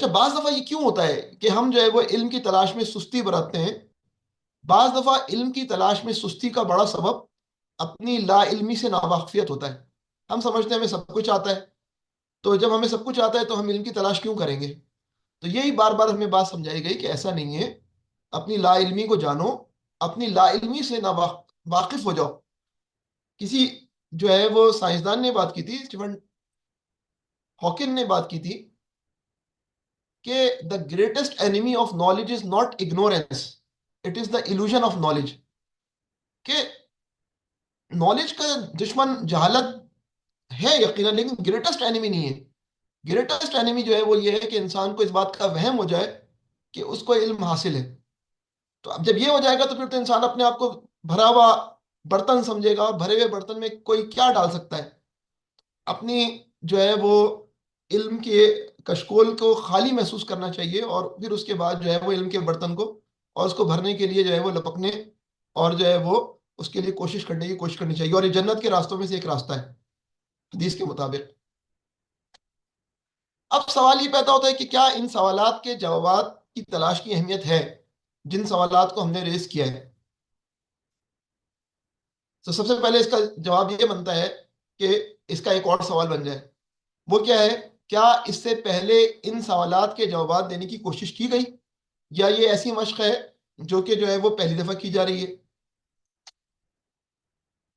اچھا بعض دفعہ یہ کیوں ہوتا ہے کہ ہم جو ہے وہ علم کی تلاش میں سستی برتتے ہیں؟ بعض دفعہ علم کی تلاش میں سستی کا بڑا سبب اپنی لا علمی سے ناواقفیت ہوتا ہے. ہم سمجھتے ہیں ہمیں سب کچھ آتا ہے، تو جب ہمیں سب کچھ آتا ہے تو ہم علم کی تلاش کیوں کریں گے؟ تو یہی بار بار ہمیں بات سمجھائی گئی کہ ایسا نہیں ہے. اپنی لا علمی کو جانو، اپنی لا علمی سے واقف ہو جاؤ. کسی جو ہے وہ سائنسدان نے بات کی تھی، اسٹیفن ہاکن نے بات کی تھی کہ the greatest enemy of knowledge is not ignorance, it is the illusion of knowledge. کہ نالج کا دشمن جہالت ہے یقیناً، لیکن گریٹسٹ اینیمی نہیں ہے. گریٹسٹ اینیمی جو ہے وہ یہ ہے کہ انسان کو اس بات کا وہم ہو جائے کہ اس کو علم حاصل ہے. تو اب جب یہ ہو جائے گا تو پھر تو انسان اپنے آپ کو بھرا ہوا برتن سمجھے گا، اور بھرے ہوئے برتن میں کوئی کیا ڈال سکتا ہے. اپنی جو ہے وہ علم کے کشکول کو خالی محسوس کرنا چاہیے، اور پھر اس کے بعد جو ہے وہ علم کے برتن کو اور اس کو بھرنے کے لیے جو ہے وہ لپکنے اور جو ہے وہ اس کے لیے کوشش کرنے کی کوشش کرنی چاہیے. اور یہ جنت کے راستوں میں سے ایک راستہ ہے حدیث کے مطابق. اب سوال یہ پیدا ہوتا ہے کہ کیا ان سوالات کے جوابات کی تلاش کی اہمیت ہے جن سوالات کو ہم نے ریز کیا ہے؟ تو سب سے پہلے اس کا جواب یہ بنتا ہے کہ اس کا ایک اور سوال بن جائے. وہ کیا ہے؟ کیا اس سے پہلے ان سوالات کے جوابات دینے کی کوشش کی گئی، یا یہ ایسی مشق ہے جو کہ جو ہے وہ پہلی دفعہ کی جا رہی ہے؟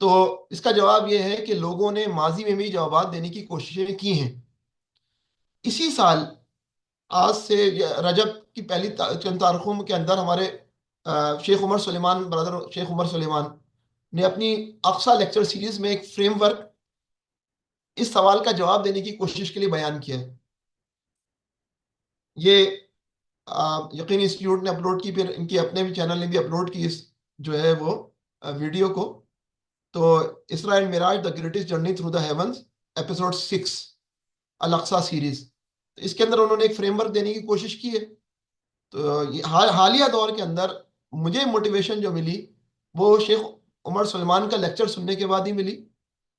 تو اس کا جواب یہ ہے کہ لوگوں نے ماضی میں بھی جوابات دینے کی کوششیں کی ہیں. اسی سال آج سے رجب کی پہلی چند تاریخوں کے اندر ہمارے شیخ عمر سلیمان، برادر شیخ عمر سلیمان نے اپنی اقصا لیکچر سیریز میں ایک فریم ورک اس سوال کا جواب دینے کی کوشش کے لیے بیان کیا ہے. یہ یقینی انسٹیٹیوٹ نے اپلوڈ کی، پھر ان کے اپنے بھی چینل نے بھی اپلوڈ کی اس جو ہے وہ ویڈیو کو. تو Isra and Miraj the greatest journey through the heavens, episode 6 Al Aqsa series. اس کے اندر انہوں نے ایک فریم ورک دینے کی کوشش کی ہے. تو یہ حالیہ دور کے اندر مجھے موٹیویشن جو ملی وہ شیخ عمر سلمان کا لیکچر سننے کے بعد ہی ملی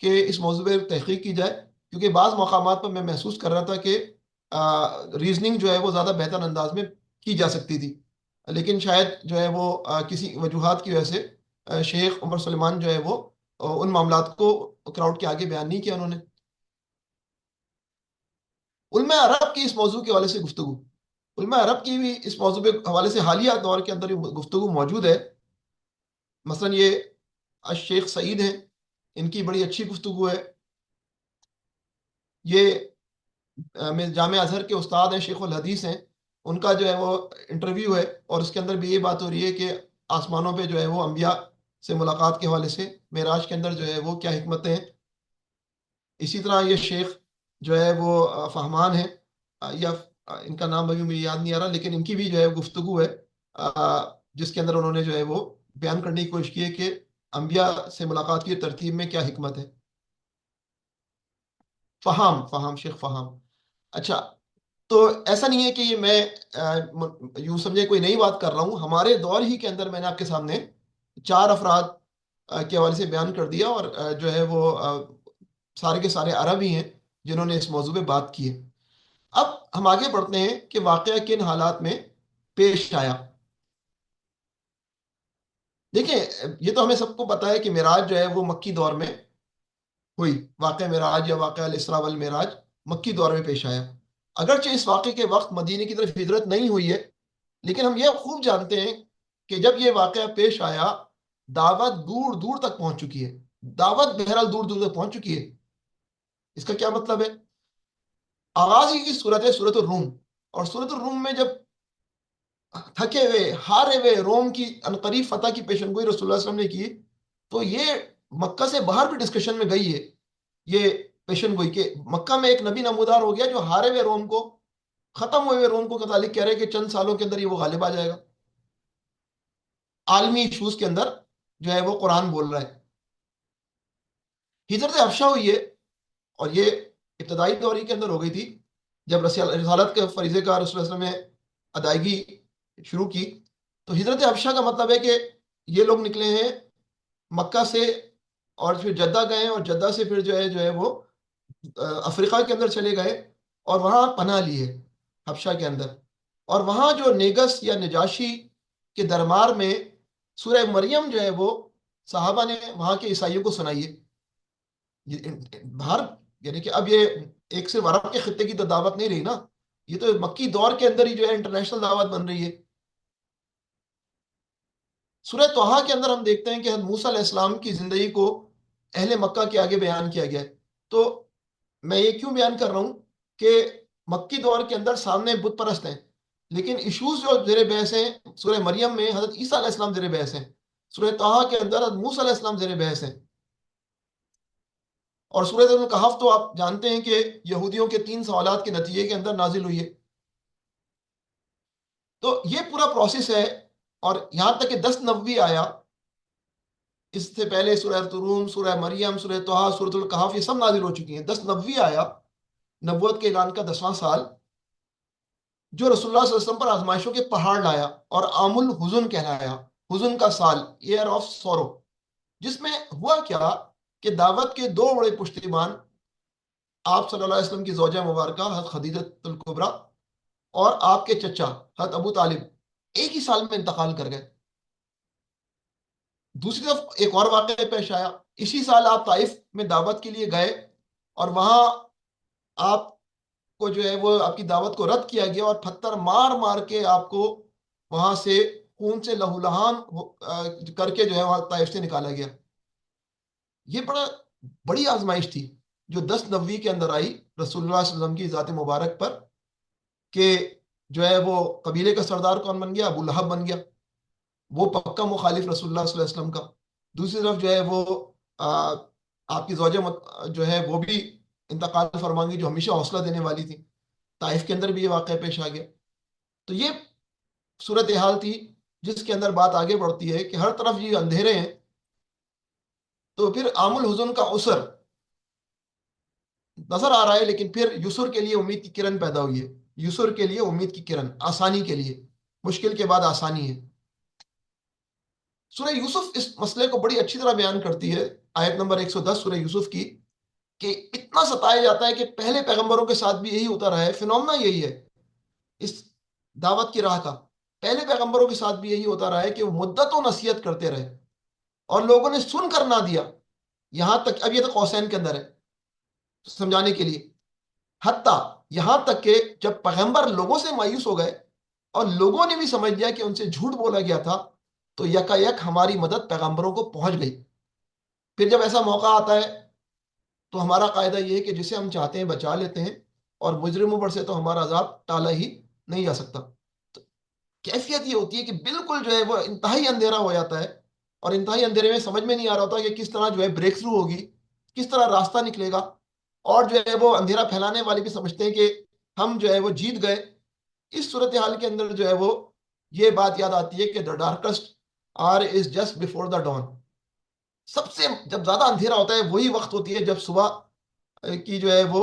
کہ اس موضوع پہ تحقیق کی جائے. کیونکہ بعض مقامات پر میں محسوس کر رہا تھا کہ ریزننگ جو ہے وہ زیادہ بہتر انداز میں کی جا سکتی تھی، لیکن شاید جو ہے وہ کسی وجوہات کی وجہ سے شیخ عمر سلمان جو ہے وہ ان معاملات کو کراؤڈ کے آگے بیان نہیں کیا انہوں نے. علماء عرب کی اس موضوع کے حوالے سے گفتگو، علماء عرب کی بھی اس موضوع کے حوالے سے حالیہ دور کے اندر گفتگو موجود ہے. مثلا یہ الشیخ سعید ہیں، ان کی بڑی اچھی گفتگو ہے. یہ جامعہ ازہر کے استاد ہیں، شیخ الحدیث ہیں، ان کا جو ہے وہ انٹرویو ہے، اور اس کے اندر بھی یہ بات ہو رہی ہے کہ آسمانوں پہ جو ہے وہ انبیاء سے ملاقات کے حوالے سے معراج کے اندر جو ہے وہ کیا حکمتیں ہیں. اسی طرح یہ شیخ جو ہے وہ فہمان ہیں، یا ان کا نام ابھی مجھے یاد نہیں آ رہا، لیکن ان کی بھی جو ہے گفتگو ہے جس کے اندر انہوں نے جو ہے وہ بیان کرنے کی کوشش کی ہے کہ انبیاء سے ملاقات کی ترتیب میں کیا حکمت ہے. فہام شیخ فہام. اچھا، تو ایسا نہیں ہے کہ یہ میں یوں سمجھے کوئی نئی بات کر رہا ہوں. ہمارے دور ہی کے اندر میں نے آپ کے سامنے 4 افراد کے حوالے سے بیان کر دیا، اور جو ہے وہ سارے کے سارے عرب ہی ہیں جنہوں نے اس موضوع پہ بات کی ہے. اب ہم آگے بڑھتے ہیں کہ واقعہ کن حالات میں پیش آیا. دیکھیں، یہ تو ہمیں سب کو پتا ہے کہ معراج جو ہے وہ مکی دور میں ہوئی. واقعہ معراج یا واقعہ الاسراء والمعراج مکی دور میں پیش آیا. اگرچہ اس واقعے کے وقت مدینے کی طرف ہجرت نہیں ہوئی ہے، لیکن ہم یہ خوب جانتے ہیں کہ جب یہ واقعہ پیش آیا دعوت دور دور تک پہنچ چکی ہے. دعوت بہرحال دور دور تک پہنچ چکی ہے. اس کا کیا مطلب ہے؟ آغاز ہی کی صورت ہے صورت الروم، اور صورت الروم میں جب تھکے ہوئے ہارے ہوئے روم کی عنقریب فتح کی پیشن گوئی رسول اللہ صلی اللہ علیہ وسلم نے کی، تو یہ مکہ سے باہر بھی ڈسکشن میں گئی ہے یہ پیشن گوئی کہ مکہ میں ایک نبی نمودار ہو گیا جو ہارے ہوئے روم کو، ختم ہوئے ہوئے روم کو متعلق کہہ رہے کہ چند سالوں کے اندر یہ وہ غالب آ جائے گا. عالمی ایشوز کے اندر جو ہے وہ قرآن بول رہا ہے. ہجرت حبشہ ہوئی ہے، اور یہ ابتدائی دوری کے اندر ہو گئی تھی جب رسالت کے فریضے کا رسول اللہ علیہ وسلم نے ادائیگی شروع کی. تو ہجرت حبشہ کا مطلب ہے کہ یہ لوگ نکلے ہیں مکہ سے، اور پھر جدہ گئے، اور جدہ سے پھر جو ہے وہ افریقہ کے اندر چلے گئے اور وہاں پناہ لی ہے. حبشہ کے اندر، اور وہاں جو نیگس یا نجاشی کے دربار میں سورہ مریم جو ہے وہ صحابہ نے وہاں کے عیسائیوں کو سنائی ہے. باہر، یعنی کہ اب یہ ایک صرف عرب کے خطے کی تو دعوت نہیں رہی نا، یہ تو مکی دور کے اندر ہی جو ہے انٹرنیشنل دعوت بن رہی ہے. سورہ طٰہٰ کے اندر ہم دیکھتے ہیں کہ حضرت موسیٰ علیہ السلام کی زندگی کو اہل مکہ کے آگے بیان کیا گیا ہے. تو میں یہ کیوں بیان کر رہا ہوں کہ مکی دور کے اندر سامنے بت پرست ہیں، لیکن ایشوز جو زیر بحث ہیں سورہ مریم میں حضرت عیسیٰ علیہ السلام زیر بحث ہیں، سورہ طٰہٰ کے اندر حضرت موسیٰ علیہ السلام زیر بحث ہیں. اور سورۃ الکہف تو آپ جانتے ہیں کہ یہودیوں کے 3 سوالات کے نتیجے کے اندر نازل ہوئی ہے. تو یہ پورا پروسیس ہے. اور یہاں تک کہ 10 نبوی آیا، اس سے پہلے سورہ الروم، سورہ مریم، سورہ طٰہٰ، سورۃ الکہف، یہ سب نازل ہو چکی ہیں. 10 نبوی آیا، نبوت کے اعلان کا 10واں سال، جو رسول اللہ صلی اللہ علیہ وسلم پر آزمائشوں کے پہاڑ لایا اور عام الحزن کہلایا، حزن کا سال، ایئر آف سورو. جس میں ہوا کیا کہ دعوت کے 2 بڑے پشتیبان، آپ صلی اللہ علیہ وسلم کی زوجہ مبارکہ حضرت خدیجہ الکبریٰ اور آپ کے چچا حضرت ابو طالب، ایک ہی سال میں انتقال کر گئے. دوسری طرف ایک اور واقعہ پیش آیا. اسی سال آپ طائف میں دعوت کے لیے گئے، اور وہاں آپ کو جو ہے وہ آپ کی دعوت کو رد کیا گیا، اور پتھر مار مار کے آپ کو وہاں سے خون سے لہو لہان کر کے جو ہے وہاں طائف سے نکالا گیا. یہ بڑی آزمائش تھی جو 10 نبوی کے اندر آئی رسول اللہ صلی اللہ علیہ وسلم کی ذات مبارک پر، کہ جو ہے وہ قبیلے کا سردار کون بن گیا؟ ابو لہب بن گیا، وہ پکا مخالف رسول اللہ صلی اللہ علیہ وسلم کا. دوسری طرف جو ہے وہ آپ کی زوجہ جو ہے وہ بھی انتقال فرما گئی، جو ہمیشہ حوصلہ دینے والی تھی. طائف کے اندر بھی یہ واقعہ پیش آ گیا. تو یہ صورتحال تھی جس کے اندر بات آگے بڑھتی ہے کہ ہر طرف یہ اندھیرے ہیں. تو پھر عام الحزن کا عسر نظر آ رہا ہے، لیکن پھر یسر کے لیے امید کی کرن پیدا ہوئی ہے. یسر کے لیے امید کی کرن، آسانی کے لیے، مشکل کے بعد آسانی ہے. سورہ یوسف اس مسئلے کو بڑی اچھی طرح بیان کرتی ہے. آیت نمبر 110 سورہ یوسف کی، کہ اتنا ستایا جاتا ہے کہ پہلے پیغمبروں کے ساتھ بھی یہی ہوتا رہا ہے. فنومنا یہی ہے اس دعوت کی راہ کا. پہلے پیغمبروں کے ساتھ بھی یہی ہوتا رہا ہے کہ وہ مدت و نصیحت کرتے رہے، اور لوگوں نے سن کر نہ دیا. یہاں تک، اب یہ تو قوسین کے اندر ہے سمجھانے کے لیے، حتیٰ یہاں تک کہ جب پیغمبر لوگوں سے مایوس ہو گئے اور لوگوں نے بھی سمجھ لیا کہ ان سے جھوٹ بولا گیا تھا، تو یکا یک ہماری مدد پیغمبروں کو پہنچ گئی. پھر جب ایسا موقع آتا ہے تو ہمارا قاعدہ یہ ہے کہ جسے ہم چاہتے ہیں بچا لیتے ہیں، اور مجرموں پر سے تو ہمارا عذاب ٹالا ہی نہیں جا سکتا. تو کیفیت یہ ہوتی ہے کہ بالکل جو ہے وہ انتہائی اندھیرا ہو جاتا ہے، اور انتہائی اندھیرے میں سمجھ میں نہیں آ رہا ہوتا کہ کس طرح جو ہے بریک تھرو ہوگی، کس طرح راستہ نکلے گا. اور جو ہے وہ اندھیرا پھیلانے والے بھی سمجھتے ہیں کہ ہم جو ہے وہ جیت گئے. اس صورتحال کے اندر جو ہے وہ یہ بات یاد آتی ہے کہ the darkest hour is just before the dawn. سب سے جب زیادہ اندھیرا ہوتا ہے وہی وقت ہوتی ہے جب صبح کی جو ہے وہ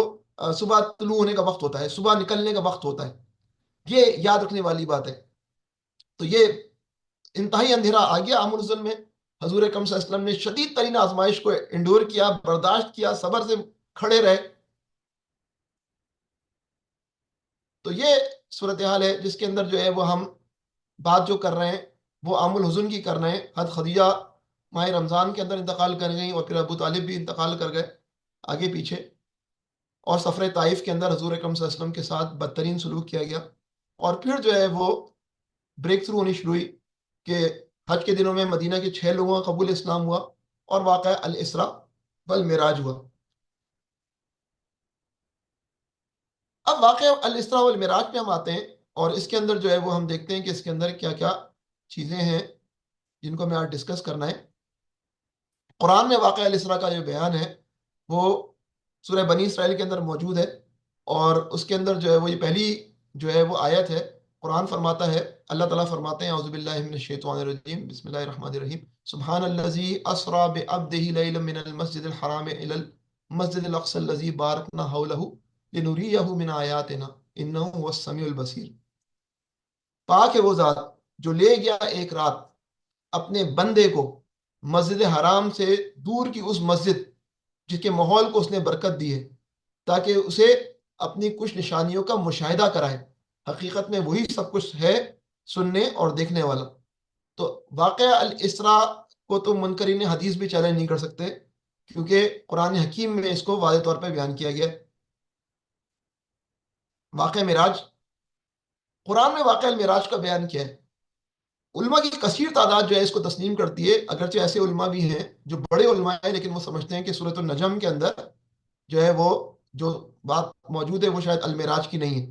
صبح طلوع ہونے کا وقت ہوتا ہے، صبح نکلنے کا وقت ہوتا ہے. یہ یاد رکھنے والی بات ہے. تو یہ انتہائی اندھیرا آ گیا عام الظلم میں. حضور اکرم صلی اللہ علیہ وسلم نے شدید ترین آزمائش کو انڈور کیا، برداشت کیا، صبر سے کھڑے رہے. تو یہ صورتحال ہے جس کے اندر جو ہے وہ ہم بات جو کر رہے ہیں وہ عام الحزن کی کر رہے ہیں. حضرت خدیجہ ماہ رمضان کے اندر انتقال کر گئیں، اور پھر ابو طالب بھی انتقال کر گئے آگے پیچھے. اور سفر طائف کے اندر حضور اکرم صلی اللہ علیہ وسلم کے ساتھ بدترین سلوک کیا گیا. اور پھر جو ہے وہ بریک تھرو ہونی شروع ہوئی کہ حج کے دنوں میں مدینہ کے 6 لوگوں کا قبول اسلام ہوا، اور واقعہ الاسراء والمعراج ہوا. اب واقعہ الاسراء والمعراج پہ ہم آتے ہیں، اور اس کے اندر جو ہے وہ ہم دیکھتے ہیں کہ اس کے اندر کیا کیا چیزیں ہیں جن کو ہمیں آج ڈسکس کرنا ہے. قرآن میں واقعہ الاسراء کا جو بیان ہے وہ سورہ بنی اسرائیل کے اندر موجود ہے، اور اس کے اندر جو ہے وہ یہ پہلی جو ہے وہ آیت ہے. قرآن فرماتا ہے، اللہ تعالیٰ فرماتے ہیں، اعوذ باللہ من الشیطان الرجیم، بسم اللہ الرحمن الرحیم، سبحان الذی اسری بعبدہ لیلا من المسجد الحرام الی المسجد الاقصی الذی بارکنا حولہ لنریہ من آیاتنا انہ هو السمیع البصیر. پاک ہے وہ ذات جو لے گیا ایک رات اپنے بندے کو مسجد حرام سے دور کی اس مسجد جس کے ماحول کو اس نے برکت دی ہے، تاکہ اسے اپنی کچھ نشانیوں کا مشاہدہ کرائے. حقیقت میں وہی سب کچھ ہے، سننے اور دیکھنے والا۔ تو واقعہ الاسراء کو تو منکرین حدیث بھی چیلنج نہیں کر سکتے، کیونکہ قرآن حکیم میں اس کو واضح طور پہ بیان کیا گیا ہے۔ واقعہ معراج، قرآن میں واقعہ المعراج کا بیان کیا ہے؟ علماء کی کثیر تعداد جو ہے اس کو تسلیم کرتی ہے، اگرچہ ایسے علماء بھی ہیں جو بڑے علماء ہیں لیکن وہ سمجھتے ہیں کہ سورۃ النجم کے اندر جو ہے وہ جو بات موجود ہے وہ شاید المعراج کی نہیں ہے۔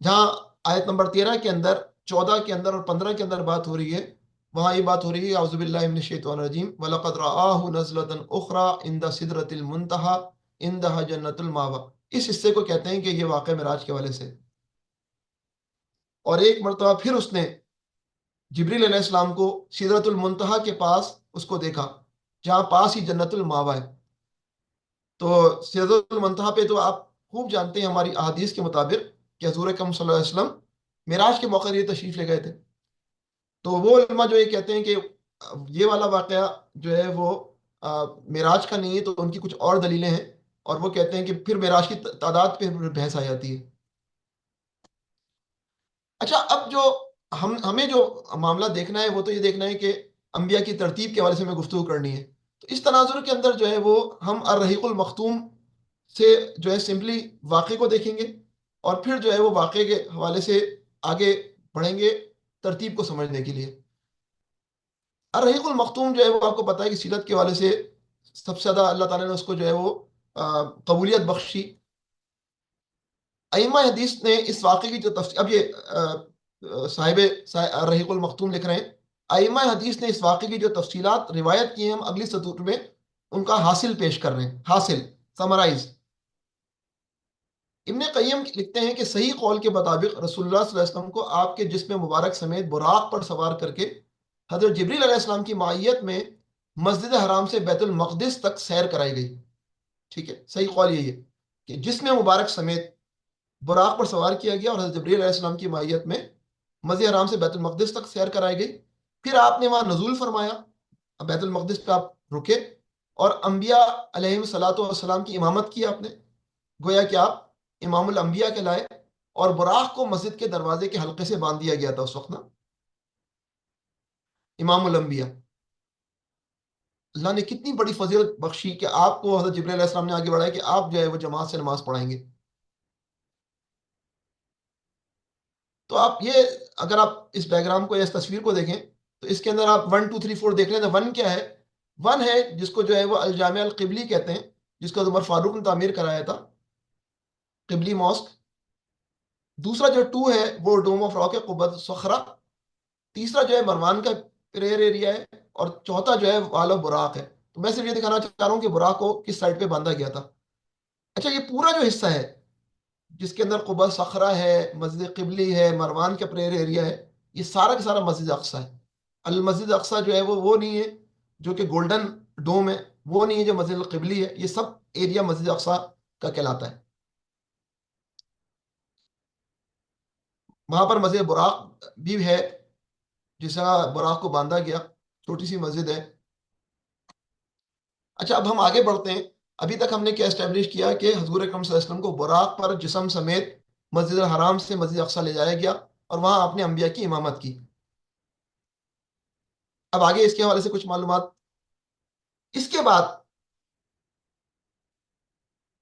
جہاں آیت نمبر 13 کے اندر، 14 کے اندر اور 15 کے اندر بات ہو رہی ہے، وہاں یہ بات ہو رہی ہے اعوذ باللہ من الشیطان الرجیم وَلَقَدْ رَآهُ نَزْلَةً أُخْرَىٰ عِندَ سِدْرَةِ الْمُنتَهَىٰ عِندَهَا جَنَّةُ الْمَأْوَىٰ۔ اس حصے کو کہتے ہیں کہ یہ واقعہ معراج کے حوالے سے۔ اور ایک مرتبہ پھر اس نے جبریل علیہ السلام کو سدرۃ المنتہا کے پاس اس کو دیکھا، جہاں پاس ہی جنت الماوا ہے۔ تو سدرۃ المنتہا پہ تو آپ خوب جانتے ہیں ہماری احادیث کے مطابق کہ حضور اکرم صلی اللہ علیہ وسلم معراج کے موقع یہ تشریف لے گئے تھے۔ تو وہ علماء جو یہ کہتے ہیں کہ یہ والا واقعہ جو ہے وہ معراج کا نہیں ہے، تو ان کی کچھ اور دلیلیں ہیں، اور وہ کہتے ہیں کہ پھر معراج کی تعداد پہ بحث آ جاتی ہے۔ اچھا، اب جو ہمیں جو معاملہ دیکھنا ہے وہ تو یہ دیکھنا ہے کہ انبیاء کی ترتیب کے حوالے سے ہمیں گفتگو کرنی ہے۔ تو اس تناظر کے اندر جو ہے وہ ہم الرحیق المختوم سے جو ہے سمپلی واقعے کو دیکھیں گے، اور پھر جو ہے وہ واقعے کے حوالے سے آگے بڑھیں گے ترتیب کو سمجھنے کے لیے۔ الرحیق المختوم جو ہے وہ آپ کو پتہ ہے کہ سیرت کے حوالے سے سب سے زیادہ اللہ تعالیٰ نے اس کو جو ہے وہ قبولیت بخشی۔ ائمہ حدیث نے اس واقعے کی جو تفصیل، اب یہ صاحب الرحیق المختوم لکھ رہے ہیں، ائمہ حدیث نے اس واقعے کی جو تفصیلات روایت کی ہیں ہم اگلی سطور میں ان کا حاصل پیش کر رہے ہیں، حاصل سمرائز۔ ابن قیم لکھتے ہیں کہ صحیح قول کے مطابق رسول اللہ صلی اللہ علیہ وسلم کو آپ کے جسم مبارک سمیت براق پر سوار کر کے حضرت جبریل علیہ السلام کی معیت میں مسجد حرام سے بیت المقدس تک سیر کرائی گئی۔ ٹھیک ہے، صحیح قول یہی ہے کہ جسم مبارک سمیت براق پر سوار کیا گیا اور حضرت جبریل علیہ السلام کی معیت میں مسجد حرام سے بیت المقدس تک سیر کرائی گئی۔ پھر آپ نے وہاں نزول فرمایا، بیت المقدس پہ آپ رکے، اور انبیاء علیہ الصلاۃ والسلام کی امامت کی آپ نے، گویا کہ آپ امام الانبیاء کے لائے، اور براق کو مسجد کے دروازے کے حلقے سے باندھ دیا گیا تھا اس وقت نا، امام الانبیاء۔ اللہ نے کتنی بڑی فضیلت بخشی کہ آپ کو حضرت جبریل علیہ السلام نے آگے بڑھایا کہ آپ جو ہے وہ جماعت سے نماز پڑھائیں گے۔ تو آپ یہ، اگر آپ اس ڈائیگرام کو یا اس تصویر کو دیکھیں تو اس کے اندر آپ 1 2 3 4 دیکھ لیں تو 1 کیا ہے؟ 1 ہے جس کو جو ہے وہ الجامع القبلی کہتے ہیں، جس کو عمر فاروق نے تعمیر کرایا تھا، قبلی ماسک۔ دوسرا جو 2 ہے وہ ڈوم آف راک ہے، قبۃ صخرہ۔ تیسرا جو ہے مروان کا پریئر ایریا ہے، اور چوتھا جو ہے وال آف براق ہے۔ تو میں صرف یہ دکھانا چاہ رہا ہوں کہ براق کو کس سائڈ پہ باندھا گیا تھا۔ اچھا، یہ پورا جو حصہ ہے جس کے اندر قبہ صخرہ ہے، مسجد قبلی ہے، مروان کا پریئر ایریا ہے، یہ سارا کا سارا مسجد اقصی ہے۔ المسجد اقصی جو ہے وہ نہیں ہے جو کہ گولڈن ڈوم ہے، وہ نہیں ہے جو مسجد القبلی ہے، یہ سب ایریا مسجد اقصی کا کہلاتا ہے۔ وہاں پر مسجد براق بھی ہے، جس طرح براق کو باندھا گیا، چھوٹی سی مسجد ہے۔ اچھا، اب ہم آگے بڑھتے ہیں۔ ابھی تک ہم نے کیا اسٹیبلش کیا کہ حضور اکرم صلی اللہ علیہ وسلم کو براق پر جسم سمیت مسجد الحرام سے مسجد اقصی لے جایا گیا، اور وہاں آپ نے انبیاء کی امامت کی۔ اب آگے اس کے حوالے سے کچھ معلومات۔ اس کے بعد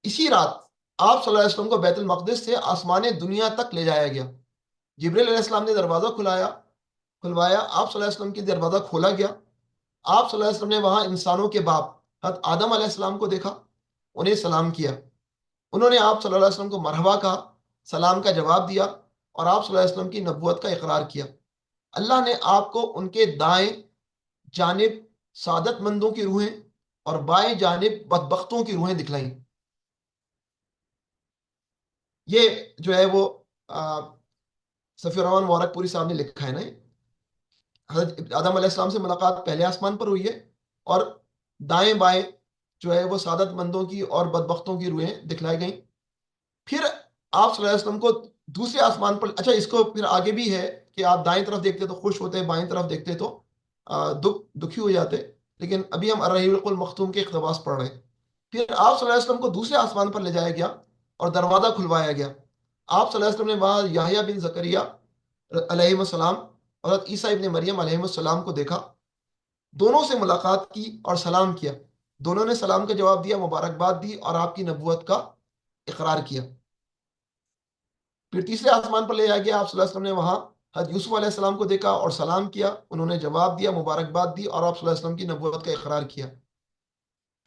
اسی رات آپ صلی اللہ علیہ وسلم کو بیت المقدس سے آسمان دنیا تک لے جایا گیا۔ جبریل علیہ السلام نے دروازہ کھلوایا، آپ صلی اللہ علیہ وسلم کی دروازہ کھولا گیا۔ آپ صلی اللہ علیہ وسلم نے وہاں انسانوں کے باپ حضرت آدم علیہ السلام کو دیکھا، انہیں سلام کیا۔ انہوں نے آپ صلی اللہ علیہ وسلم کو مرحبا کہا، سلام کا جواب دیا، اور آپ صلی اللہ علیہ وسلم کی نبوت کا اقرار کیا۔ اللہ نے آپ کو ان کے دائیں جانب سعادت مندوں کی روحیں اور بائیں جانب بدبختوں کی روحیں دکھلائیں۔ یہ جو ہے وہ صفی الرحمان مبارک پوری صاحب نے لکھا ہے نا۔ حضرت آدم علیہ السلام سے ملاقات پہلے آسمان پر ہوئی ہے، اور دائیں بائیں جو ہے وہ سعادت مندوں کی اور بدبختوں کی روحیں دکھلائی گئیں۔ پھر آپ صلی اللہ علیہ وسلم کو دوسرے آسمان پر، اچھا اس کو پھر آگے بھی ہے کہ آپ دائیں طرف دیکھتے تو خوش ہوتے، بائیں طرف دیکھتے تو دکھی ہو جاتے، لیکن ابھی ہم الرحیق المختوم کے اقتباس پڑھ رہے ہیں۔ پھر آپ صلی اللہ علیہ وسلم کو دوسرے آسمان پر لے جایا گیا اور دروازہ کھلوایا گیا۔ آپ صلی اللہ علیہ وسلم نے وہاں یحییٰ بن زکریا علیہ السلام اور حضرت عیسیٰ ابن مریم علیہ السلام کو دیکھا، دونوں سے ملاقات کی اور سلام کیا، دونوں نے سلام کا جواب دیا، مبارکباد دی اور آپ کی نبوت کا اقرار کیا۔ پھر تیسرے آسمان پر لے جایا گیا، آپ صلی اللہ علیہ وسلم نے وہاں حضرت یوسف علیہ السلام کو دیکھا اور سلام کیا، انہوں نے جواب دیا، مبارکباد دی اور آپ صلی اللہ علیہ وسلم کی نبوت کا اقرار کیا۔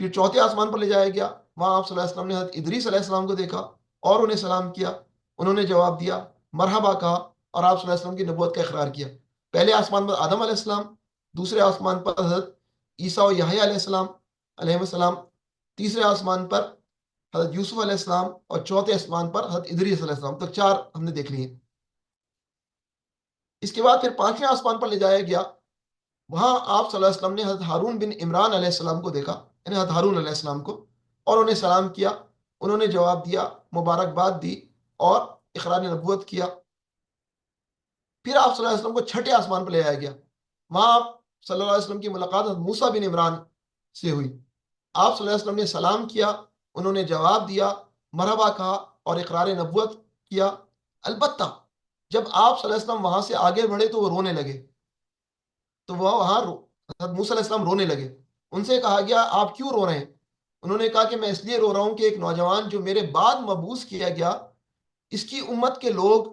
پھر چوتھے آسمان پر لے جایا گیا، وہاں آپ صلی اللہ علیہ وسلم نے حضرت ادریس علیہ السلام کو دیکھا اور انہیں سلام کیا، انہوں نے جواب دیا، مرحبا کہا اور آپ صلی اللہ علیہ وسلم کی نبوت کا اقرار کیا۔ پہلے آسمان پر آدم علیہ السلام، دوسرے آسمان پر حضرت عیسیٰ و یحییٰ علیہ السلام، تیسرے آسمان پر حضرت یوسف علیہ السلام اور چوتھے آسمان پر حضرت ادریس علیہ السلام، تک چار ہم نے دیکھ لیے۔ اس کے بعد پھر پانچویں آسمان پر لے جایا گیا، وہاں آپ صلی اللہ علیہ وسلم نے حضرت ہارون بن عمران علیہ السلام کو دیکھا، یعنی حضرت ہارون علیہ السلام کو، اور انہیں سلام کیا، انہوں نے جواب دیا، مبارکباد دی اور اقرار نبوت کیا۔ پھر آپ صلی اللہ علیہ وسلم کو چھٹے آسمان پر لے آیا گیا، وہاں آپ صلی اللہ علیہ وسلم کی ملاقات حضرت موسیٰ بن عمران سے ہوئی، آپ صلی اللہ علیہ وسلم نے سلام کیا، انہوں نے جواب دیا، مرحبا کہا اور اقرار نبوت کیا۔ البتہ جب آپ صلی اللہ علیہ وسلم وہاں سے آگے بڑھے تو وہ رونے لگے، تو وہ وہاں حضرت موسیٰ علیہ السلام رونے لگے، ان سے کہا گیا آپ کیوں رو رہے ہیں؟ انہوں نے کہا کہ میں اس لیے رو رہا ہوں کہ ایک نوجوان جو میرے بعد مبعوث کیا گیا، اس کی امت کے لوگ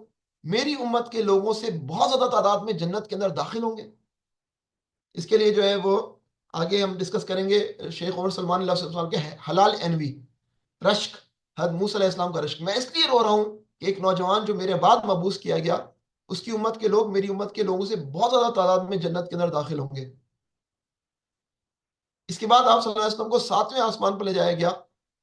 میری امت کے لوگوں سے بہت زیادہ تعداد میں جنت کے اندر داخل ہوں گے۔ اس کے لیے جو ہے وہ آگے ہم ڈسکس کریں گے، شیخ عمر سلمان اللہ علیہ وسلم کے حلال انوی رشک، حضرت موسیٰ علیہ السلام کا رشک، میں اس لیے رو رہا ہوں کہ ایک نوجوان جو میرے بعد مبعوث کیا گیا، اس کی امت کے لوگ میری امت کے لوگوں سے بہت زیادہ تعداد میں جنت کے اندر داخل ہوں گے۔ اس کے بعد آپ صلی اللہ علیہ وسلم کو ساتویں آسمان پر لے جایا گیا،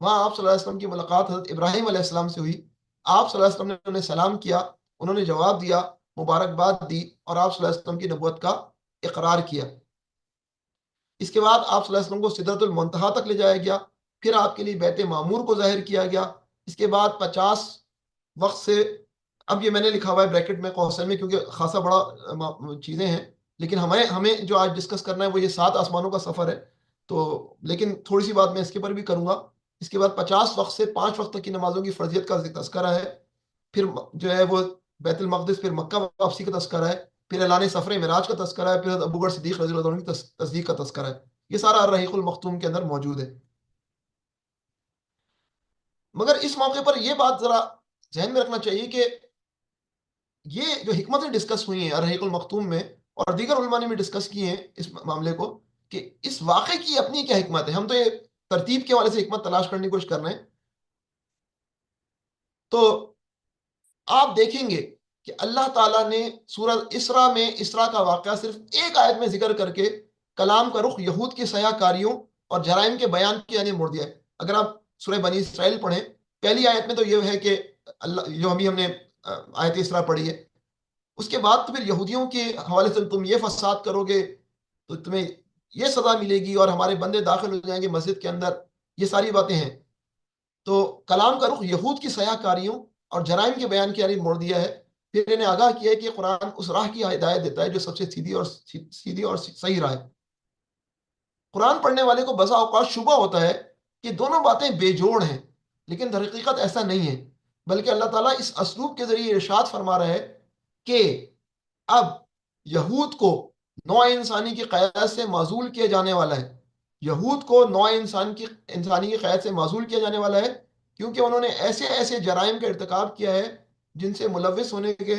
وہاں آپ صلی اللہ علیہ وسلم کی ملاقات حضرت ابراہیم علیہ السلام سے ہوئی، آپ صلی اللہ علیہ وسلم نے انہیں سلام کیا، انہوں نے جواب دیا، مبارکباد دی اور آپ صلی اللہ علیہ وسلم کی نبوت کا اقرار کیا۔ اس کے بعد آپ صلی اللہ علیہ وسلم کو سدرۃ المنتہا تک لے جایا گیا، پھر آپ کے لیے بیت معمور کو ظاہر کیا گیا۔ اس کے بعد 50 وقت سے، اب یہ میں نے لکھا ہوا ہے بریکٹ میں قوسین میں کیونکہ خاصا بڑا چیزیں ہیں، لیکن ہمیں ہمیں جو آج ڈسکس کرنا ہے وہ یہ 7 آسمانوں کا سفر ہے، تو لیکن تھوڑی سی بات میں اس کے پر بھی کروں گا۔ اس کے بعد 50 وقت سے 5 وقت تک کی نمازوں کی فرضیت کا تذکرہ ہے، پھر جو ہے وہ بیت المقدس، پھر مکہ واپسی کا تذکرہ ہے، پھر اعلان سفر معراج کا تذکرہ ہے، پھر ابو بکر صدیق رضی اللہ عنہ کی تصدیق کا تذکرہ ہے۔ یہ سارا الرحیق المختوم کے اندر موجود ہے۔ مگر اس موقع پر یہ بات ذرا ذہن میں رکھنا چاہیے کہ یہ جو حکمتیں ڈسکس ہوئی ہیں الرحیق المختوم میں، اور دیگر علماء نے بھی ڈسکس کی ہیں اس معاملے کو، کہ اس واقعے کی اپنی کیا حکمت ہے، ہم تو یہ ترتیب کے حوالے سے حکمت تلاش کرنے کی کوشش کر رہے ہیں۔ تو آپ دیکھیں گے کہ اللہ تعالیٰ نے سورہ اسراء میں اسراء کا واقعہ صرف ایک آیت میں ذکر کر کے کلام کا رخ یہود کی سیاہ کاریوں اور جرائم کے بیان کی جانب موڑ دیا ہے۔ اگر آپ سورہ بنی اسرائیل پڑھیں، پہلی آیت میں تو یہ ہے کہ اللہ، جو ابھی ہم نے آیت اسراء پڑھی ہے، اس کے بعد تو پھر یہودیوں کے حوالے سے تم یہ فساد کرو گے تو تمہیں یہ سزا ملے گی اور ہمارے بندے داخل ہو جائیں گے مسجد کے اندر، یہ ساری باتیں ہیں۔ تو کلام کا رخ یہود کی سیاہ کاریوں اور جرائم کے بیان کی جانب موڑ دیا ہے، پھر انہیں آگاہ کیا ہے کہ قرآن اس راہ کی ہدایت دیتا ہے جو سب سے سیدھی اور صحیح راہ ہے۔ قرآن پڑھنے والے کو بسا اوقات شبہ ہوتا ہے کہ دونوں باتیں بے جوڑ ہیں، لیکن در حقیقت ایسا نہیں ہے، بلکہ اللہ تعالیٰ اس اسلوب کے ذریعے ارشاد فرما رہا ہے کہ اب یہود کو نوع انسانی کی قیادت سے معزول کیا جانے والا ہے، یہود کو نوع انسانی کی قیادت سے معزول کیا جانے والا ہے، کیونکہ انہوں نے ایسے ایسے جرائم کا ارتکاب کیا ہے جن سے ملوث ہونے کے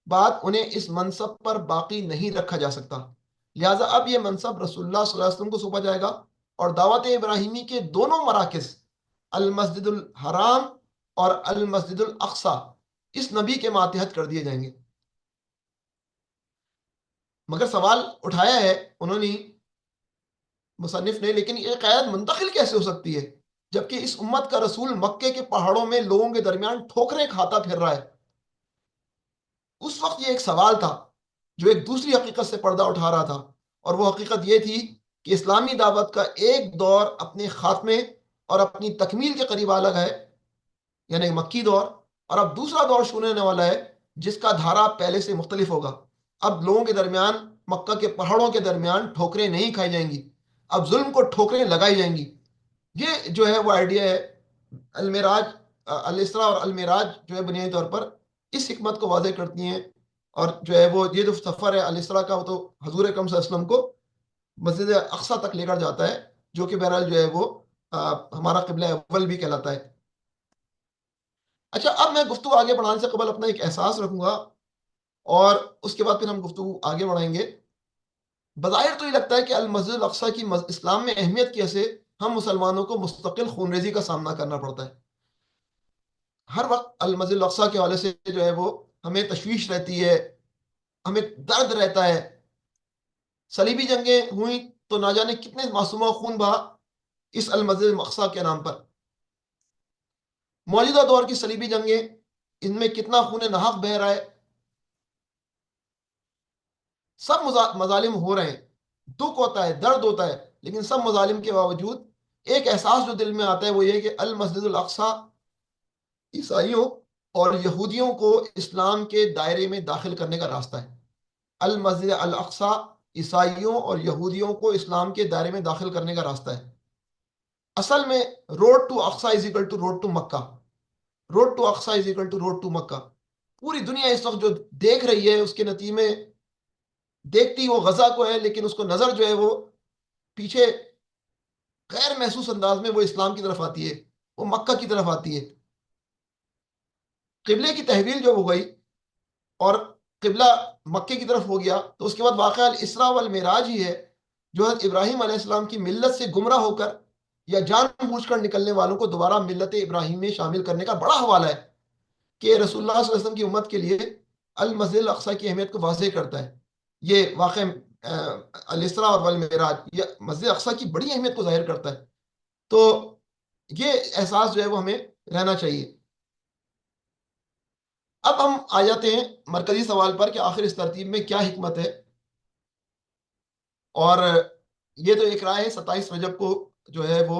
بعد انہیں اس منصب پر باقی نہیں رکھا جا سکتا، لہٰذا اب یہ منصب رسول اللہ صلی اللہ علیہ وسلم کو سونپا جائے گا، اور دعوت ابراہیمی کے دونوں مراکز، المسجد الحرام اور المسجد الاقصی، اس نبی کے ماتحت کر دیے جائیں گے۔ مگر سوال اٹھایا ہے انہوں نے، مصنف نے، لیکن یہ قیادت منتقل کیسے ہو سکتی ہے جبکہ اس امت کا رسول مکے کے پہاڑوں میں لوگوں کے درمیان ٹھوکریں کھاتا پھر رہا ہے؟ اس وقت یہ ایک سوال تھا جو ایک دوسری حقیقت سے پردہ اٹھا رہا تھا، اور وہ حقیقت یہ تھی کہ اسلامی دعوت کا ایک دور اپنے خاتمے اور اپنی تکمیل کے قریب آ لگا ہے، یعنی مکی دور، اور اب دوسرا دور شروع ہونے والا ہے جس کا دھارا پہلے سے مختلف ہوگا۔ اب لوگوں کے درمیان، مکہ کے پہاڑوں کے درمیان ٹھوکریں نہیں کھائی جائیں گی، اب ظلم کو ٹھوکریں لگائی جائیں گی۔ یہ جو ہے وہ آئیڈیا ہے المعراج الاسراء اور المعراج جو ہے بنیادی طور پر اس حکمت کو واضح کرتی ہیں، اور جو ہے وہ یہ جو سفر ہے الاسراء کا، وہ تو حضور اکرم صلی اللہ علیہ وسلم کو مسجد اقصی تک لے کر جاتا ہے، جو کہ بہرحال جو ہے وہ ہمارا قبلہ اول بھی کہلاتا ہے۔ اچھا، اب میں گفتگو آگے بڑھانے سے قبل اپنا ایک احساس رکھوں گا، اور اس کے بعد پھر ہم گفتگو آگے بڑھائیں گے۔ بظاہر تو یہ لگتا ہے کہ المسجد الاقصی کی اسلام میں اہمیت کی وجہ سے ہم مسلمانوں کو مستقل خون ریزی کا سامنا کرنا پڑتا ہے۔ ہر وقت المسجد الاقصی کے حوالے سے جو ہے وہ ہمیں تشویش رہتی ہے، ہمیں درد رہتا ہے۔ صلیبی جنگیں ہوئیں تو نہ جانے کتنے معصومہ خون بہا اس المسجد الاقصی کے نام پر۔ موجودہ دور کی صلیبی جنگیں، ان میں کتنا خون ناحق بہہ رہا ہے۔ سب مظالم ہو رہے ہیں، دکھ ہوتا ہے، درد ہوتا ہے، لیکن سب مظالم کے باوجود ایک احساس جو دل میں آتا ہے وہ یہ کہ المسجد الاقصی عیسائیوں اور یہودیوں کو اسلام کے دائرے میں داخل کرنے کا راستہ ہے۔ المسجد الاقصی عیسائیوں اور یہودیوں کو اسلام کے دائرے میں داخل کرنے کا راستہ ہے۔ اصل میں road to Aqsa is equal to road to Makkah, road to Aqsa is equal to road to Makkah. پوری دنیا اس وقت جو دیکھ رہی ہے اس کے نتیجے میں دیکھتی وہ غزہ کو ہے، لیکن اس کو نظر جو ہے وہ پیچھے غیر محسوس انداز میں وہ اسلام کی طرف آتی ہے، وہ مکہ کی طرف آتی ہے۔ قبلے کی تحویل جو ہو گئی اور قبلہ مکے کی طرف ہو گیا، تو اس کے بعد واقعہ الاسراء والمعراج ہی ہے جو حضرت ابراہیم علیہ السلام کی ملت سے گمراہ ہو کر یا جان بوجھ کر نکلنے والوں کو دوبارہ ملت ابراہیم میں شامل کرنے کا بڑا حوالہ ہے، کہ رسول اللہ صلی اللہ علیہ وسلم کی امت کے لیے المسجد الاقصی کی اہمیت کو واضح کرتا ہے۔ یہ واقعہ الاسراء اور والمعراج یہ مسجد اقصی کی بڑی اہمیت کو ظاہر کرتا ہے۔ تو یہ احساس جو ہے وہ ہمیں رہنا چاہیے۔ اب ہم آ جاتے ہیں مرکزی سوال پر کہ آخر اس ترتیب میں کیا حکمت ہے۔ اور یہ تو ایک رائے ہے، 27 رجب کو جو ہے وہ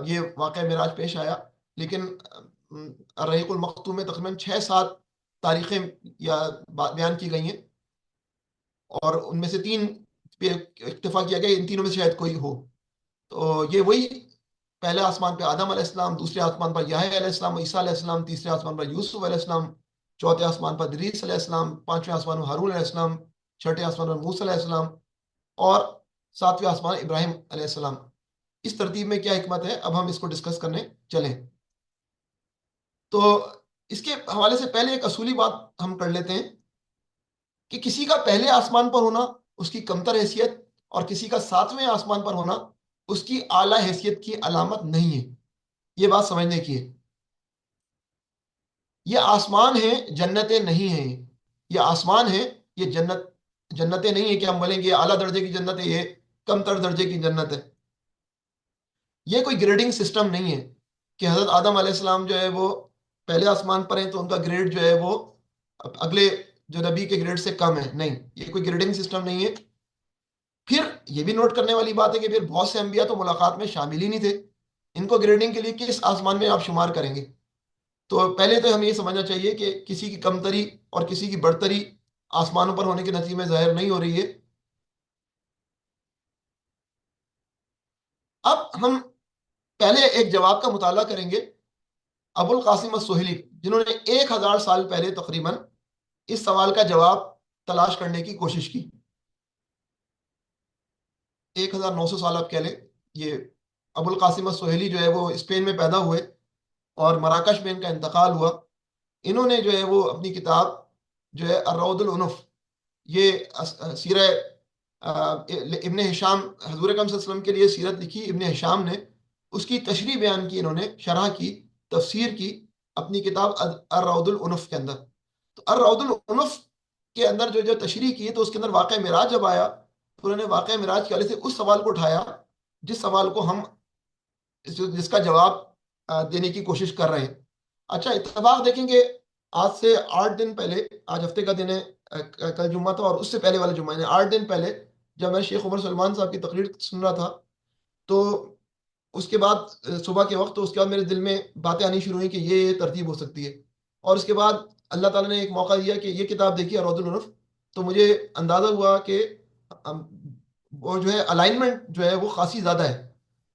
یہ واقعہ معراج پیش آیا، لیکن الرحیق المختوم میں تقریباً 6-7 تاریخیں یا بیان کی گئی ہیں، اور ان میں سے 3 پہ اکتفا کیا گیا، ان تینوں میں سے شاید کوئی ہو۔ تو یہ وہی پہلے آسمان پہ آدم علیہ السلام، دوسرے آسمان پر یحییٰ علیہ السلام عیسیٰ علیہ السلام، تیسرے آسمان پر یوسف علیہ السلام، چوتھے آسمان پر ادریس علیہ السلام، پانچویں آسمان پر ہارون علیہ السلام، چھٹے آسمان پر موسیٰ علیہ السلام، اور ساتویں آسمان ابراہیم علیہ السلام۔ اس ترتیب میں کیا حکمت ہے، اب ہم اس کو ڈسکس کرنے چلیں۔ تو اس کے حوالے سے پہلے ایک اصولی بات ہم کر لیتے ہیں کہ کسی کا پہلے آسمان پر ہونا اس کی کمتر حیثیت، اور کسی کا 7ویں آسمان پر ہونا اس کی اعلیٰ حیثیت کی علامت نہیں ہے۔ یہ بات سمجھنے کی ہے۔ یہ آسمان ہیں، جنتیں نہیں ہیں۔ یہ آسمان ہیں، یہ جنتیں نہیں ہیں کہ ہم بولیں گے اعلیٰ درجے کی جنت ہے، یہ کم تر درجے کی جنت ہے۔ یہ کوئی گریڈنگ سسٹم نہیں ہے کہ حضرت آدم علیہ السلام جو ہے وہ پہلے آسمان پر ہیں تو ان کا گریڈ جو ہے وہ اگلے جو نبی کے گریڈ سے کم ہے، نہیں، یہ کوئی گریڈنگ سسٹم نہیں ہے۔ پھر یہ بھی نوٹ کرنے والی بات ہے کہ پھر بہت سے انبیاء تو ملاقات میں شامل ہی نہیں تھے، ان کو گریڈنگ کے لیے کس آسمان میں آپ شمار کریں گے؟ تو پہلے تو ہمیں یہ سمجھنا چاہیے کہ کسی کی کمتری اور کسی کی برتری آسمانوں پر ہونے کے نتیجے میں ظاہر نہیں ہو رہی ہے۔ اب ہم پہلے ایک جواب کا مطالعہ کریں گے ابو القاسم السہیلی، جنہوں نے 1000 سال پہلے تقریباً اس سوال کا جواب تلاش کرنے کی کوشش کی۔ 1900 سال آپ کہہ لیں۔ یہ ابو القاسم السہیلی جو ہے وہ اسپین میں پیدا ہوئے اور مراکش میں ان کا انتقال ہوا۔ انہوں نے جو ہے وہ اپنی کتاب جو ہے الروض العنف، یہ سیرہ ابن ہشام، حضور اکرم صلی اللہ علیہ وسلم کے لیے سیرت لکھی ابن ہشام نے، اس کی تشریح بیان کی، انہوں نے شرح کی، تفسیر کی اپنی کتاب الروض العنف کے اندر۔ تو الروض العنف کے اندر جو تشریح کی تو اس کے اندر واقعہ معراج جب آیا تو انہوں نے واقعہ معراج کے حوالے سے اس سوال کو اٹھایا جس سوال کو ہم جس کا جواب دینے کی کوشش کر رہے ہیں۔ اچھا، اتفاق دیکھیں گے آج سے 8 دن پہلے، آج ہفتے کا دن ہے، کل جمعہ تھا اور اس سے پہلے والا جمعہ، یعنی 8 دن پہلے جب میں شیخ عمر سلمان صاحب کی تقریر سن رہا تھا، تو اس کے بعد صبح کے وقت، تو اس کے بعد میرے دل میں باتیں آنی شروع ہوئی کہ یہ ترتیب ہو سکتی ہے۔ اور اس کے بعد اللہ تعالیٰ نے ایک موقع دیا کہ یہ کتاب دیکھی روض العنف، تو مجھے اندازہ ہوا کہ وہ جو ہے الائنمنٹ جو ہے وہ خاصی زیادہ ہے۔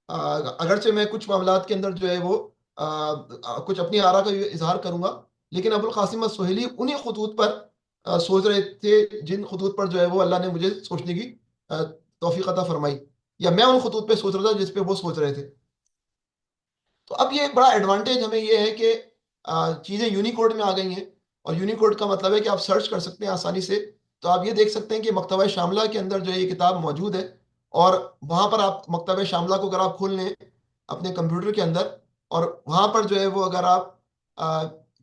اگرچہ میں کچھ معاملات کے اندر جو ہے وہ کچھ اپنی آرا کا اظہار کروں گا، لیکن ابو القاسم السہیلی انہی خطوط پر سوچ رہے تھے جن خطوط پر جو ہے وہ اللہ نے مجھے سوچنے کی توفیق عطا فرمائی، یا میں ان خطوط پہ سوچ رہا تھا جس پہ وہ سوچ رہے تھے۔ تو اب یہ بڑا ایڈوانٹیج ہمیں یہ ہے کہ چیزیں یونیکوڈ میں آ گئی ہیں، اور یونیکوڈ کا مطلب ہے کہ آپ سرچ کر سکتے ہیں آسانی سے۔ تو آپ یہ دیکھ سکتے ہیں کہ مکتبہ شاملہ کے اندر جو ہے یہ کتاب موجود ہے، اور وہاں پر آپ مکتبہ شاملہ کو اگر آپ کھول لیں اپنے کمپیوٹر کے اندر، اور وہاں پر جو ہے وہ اگر آپ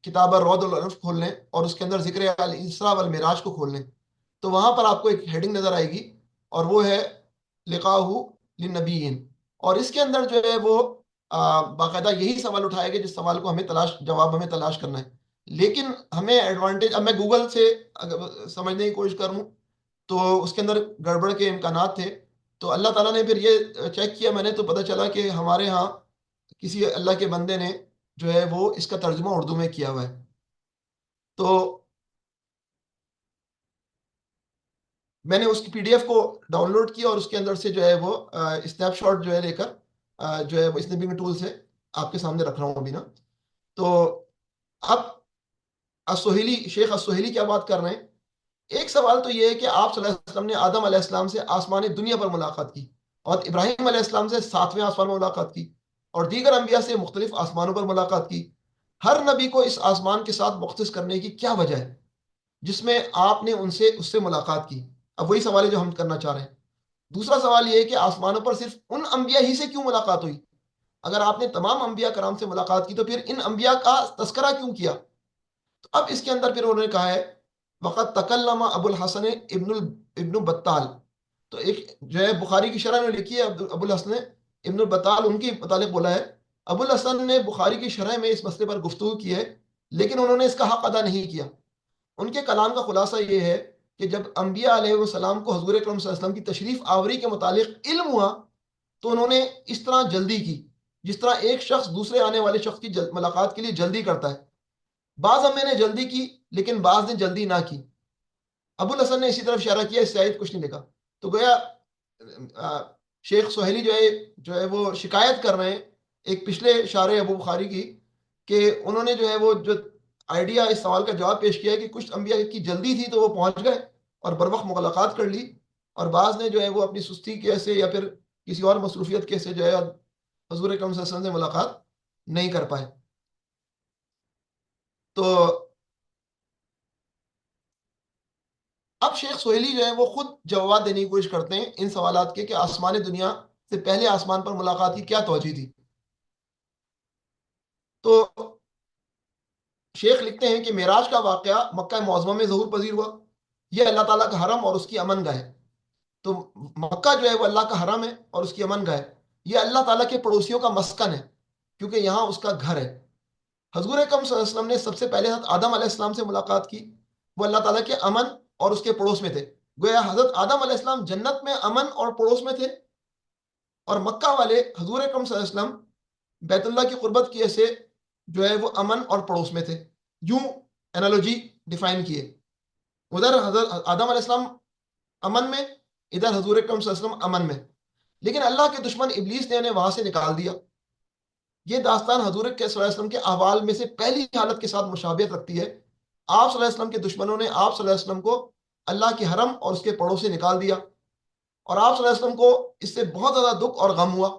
کتاب روض العنف کھول لیں اور اس کے اندر ذکر الاسراء والمعراج کو کھول لیں، تو وہاں پر آپ کو ایک ہیڈنگ نظر آئے گی، اور وہ ہے لقاء للنبیین۔ اور اس کے اندر جو ہے وہ باقاعدہ یہی سوال اٹھائے گا جس سوال کو جواب ہمیں تلاش کرنا ہے۔ لیکن ہمیں ایڈوانٹیج، اب میں گوگل سے اگر سمجھنے کی کوشش کروں تو اس کے اندر گڑبڑ کے امکانات تھے، تو اللہ تعالیٰ نے پھر یہ چیک کیا میں نے، تو پتہ چلا کہ ہمارے ہاں کسی اللہ کے بندے نے جو ہے وہ اس کا ترجمہ اردو میں کیا ہوا ہے۔ تو میں نے اس کی PDF کو ڈاؤن لوڈ کیا، اور اس کے اندر سے جو ہے وہ اسنیپ شاٹ جو ہے لے کر جو ہے وہ اسنیپنگ ٹول سے آپ کے سامنے رکھ رہا ہوں ابھی نا۔ تو اب السہیلی، شیخ السہیلی کیا بات کر رہے ہیں؟ ایک سوال تو یہ ہے کہ آپ صلی اللہ علیہ وسلم نے آدم علیہ السلام سے آسمان دنیا پر ملاقات کی، اور ابراہیم علیہ السلام سے 7ویں آسمان میں ملاقات کی، اور دیگر انبیاء سے مختلف آسمانوں پر ملاقات کی۔ ہر نبی کو اس آسمان کے ساتھ مختص کرنے کی کیا وجہ ہے جس میں آپ نے اس سے ملاقات کی؟ اب وہی سوال ہے جو ہم کرنا چاہ رہے ہیں۔ دوسرا سوال یہ ہے کہ آسمانوں پر صرف ان انبیاء ہی سے کیوں ملاقات ہوئی؟ اگر آپ نے تمام انبیاء کرام سے ملاقات کی تو پھر ان انبیاء کا تذکرہ کیوں کیا؟ تو اب اس کے اندر پھر انہوں نے کہا ہے وقت تکلم ابو الحسن ابن بطال، تو ایک جو ہے بخاری کی شرح میں لکھی ہے ابو الحسن ابن بطال ان کے متعلق بولا ہے، ابو الحسن نے بخاری کی شرح میں اس مسئلے پر گفتگو کی ہے، لیکن انہوں نے اس کا حق ادا نہیں کیا۔ ان کے کلام کا خلاصہ یہ ہے کہ جب انبیاء علیہ السلام کو حضور اکرم صلی اللہ علیہ وسلم کی تشریف آوری کے متعلق علم ہوا تو انہوں نے اس طرح جلدی کی جس طرح ایک شخص دوسرے آنے والے شخص کی ملاقات کے لیے جلدی کرتا ہے۔ بعض ہمیں نے جلدی کی لیکن بعض نے جلدی نہ کی۔ ابو الحسن نے اسی طرف اشارہ کیا، اس سے آیت کچھ نہیں لکھا۔ تو گویا شیخ سہیلی جو ہے وہ شکایت کر رہے ہیں ایک پچھلے شارح ابو بخاری کی، کہ انہوں نے جو ہے وہ جو آئیڈیا اس سوال کا جواب پیش کیا ہے کہ کچھ انبیاء کی جلدی تھی تو وہ پہنچ گئے اور بر وقت ملاقات کر لی، اور بعض نے جو ہے وہ اپنی سستی کی وجہ سے یا پھر کسی اور مصروفیت کی وجہ سے جو ہے حضور اکرم صلی اللہ علیہ وسلم سے ملاقات نہیں کر پائے۔ تو اب شیخ سہیلی جو ہے وہ خود جواب دینے کی کوشش کرتے ہیں ان سوالات کے کہ آسمان دنیا سے پہلے آسمان پر ملاقات کی کیا توجہ تھی۔ تو شیخ لکھتے ہیں کہ معراج کا واقعہ مکہ معظمہ میں ظہور پذیر ہوا، یہ اللہ تعالیٰ کا حرم اور اس کی امن گاہ ہے۔ تو مکہ جو ہے وہ اللہ کا حرم ہے اور اس کی امن گاہ ہے، یہ اللہ تعالیٰ کے پڑوسیوں کا مسکن ہے کیونکہ یہاں اس کا گھر ہے۔ حضور اکرم صلی اللہ علیہ وسلم نے سب سے پہلے حضرت آدم علیہ السلام سے ملاقات کی، وہ اللہ تعالیٰ کے امن اور اس کے پڑوس میں تھے۔ گویا حضرت آدم علیہ السلام جنت میں امن اور پڑوس میں تھے، اور مکہ والے حضور اکرم صلی اللہ علیہ وسلم بیت اللہ کی قربت کی وجہ سے جو ہے وہ امن اور پڑوس میں تھے۔ یوں انالوجی ڈیفائن کیے، ادھر حضرت آدم علیہ السلام امن میں، ادھر حضور اکرم صلی اللہ علیہ وسلم امن میں، لیکن اللہ کے دشمن ابلیس نے انہیں وہاں سے نکال دیا۔ یہ داستان حضور کے صلی اللہ علیہ وسلم کے احوال میں سے پہلی حالت کے ساتھ مشابہت رکھتی ہے۔ آپ صلی اللہ علیہ وسلم کے دشمنوں نے آپ صلی اللہ علیہ وسلم کو اللہ کے حرم اور اس کے پڑوس سے نکال دیا، اور آپ صلی اللہ علیہ وسلم کو اس سے بہت زیادہ دکھ اور غم ہوا۔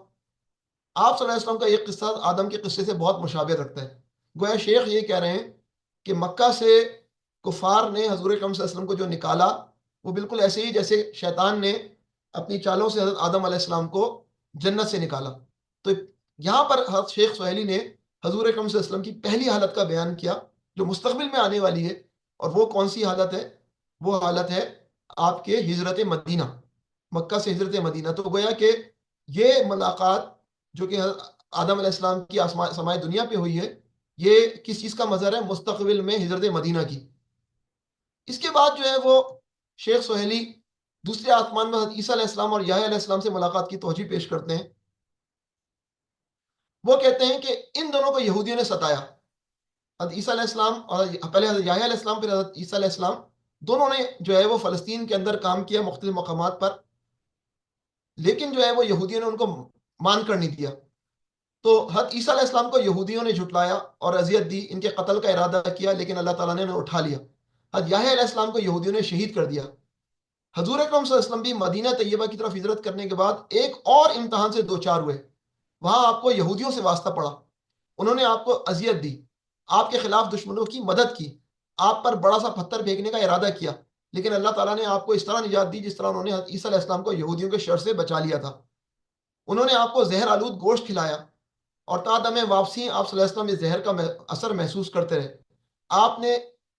آپ صلی اللہ علیہ وسلم کا یہ قصہ آدم کے قصے سے بہت مشابہت رکھتا ہے۔ گویا شیخ یہ کہہ رہے ہیں کہ مکہ سے کفار نے حضور اکرم صلی اللہ علیہ وسلم کو جو نکالا وہ بالکل ایسے ہی جیسے شیطان نے اپنی چالوں سے حضرت آدم علیہ السلام کو جنت سے نکالا۔ تو یہاں پر حضرت شیخ سہیلی نے حضور اکرم صلی اللہ علیہ وسلم کی پہلی حالت کا بیان کیا جو مستقبل میں آنے والی ہے، اور وہ کون سی حالت ہے؟ وہ حالت ہے آپ کے ہجرت مدینہ، مکہ سے ہجرت مدینہ۔ تو گویا کہ یہ ملاقات جو کہ آدم علیہ السلام کی سمائے دنیا پہ ہوئی ہے، یہ کس چیز کا مظہر ہے؟ مستقبل میں ہجرت مدینہ کی۔ اس کے بعد جو ہے وہ شیخ سہیلی دوسرے آسمان میں حضرت عیسیٰ علیہ السلام اور یحییٰ علیہ السلام سے ملاقات کی توجہ پیش کرتے ہیں۔ وہ کہتے ہیں کہ ان دونوں کو یہودیوں نے ستایا، حضرت عیسیٰ علیہ السلام اور پہلے حضرت یحییٰ علیہ السلام پھر حضرت عیسیٰ علیہ السلام، دونوں نے جو ہے وہ فلسطین کے اندر کام کیا مختلف مقامات پر، لیکن جو ہے وہ یہودیوں نے ان کو مان کر نہیں دیا۔ تو حضرت عیسیٰ علیہ السلام کو یہودیوں نے جھٹلایا اور اذیت دی، ان کے قتل کا ارادہ کیا، لیکن اللہ تعالیٰ نے انہیں اٹھا لیا۔ حضرت یحییٰ علیہ السلام کو یہودیوں نے شہید کر دیا۔ حضور اکرم صلی اللہ علیہ وسلم بھی مدینہ طیبہ کی طرف ہجرت کرنے کے بعد ایک اور امتحان سے دوچار ہوئے۔ وہاں آپ کو یہودیوں سے واسطہ پڑا، انہوں نے آپ کو اذیت دی، آپ کے خلاف دشمنوں کی مدد کی، آپ پر بڑا سا پتھر پھینکنے کا ارادہ کیا، لیکن اللہ تعالیٰ نے آپ کو اس طرح نجات دی جس طرح انہوں نے حضرت عیسیٰ علیہ السلام کو یہودیوں کے شر سے بچا لیا تھا۔ انہوں نے آپ کو زہر آلود گوشت کھلایا، اور تا دم واپسی آپ صلی اللہ علیہ وسلم اس زہر کا اثر محسوس کرتے رہے۔ آپ نے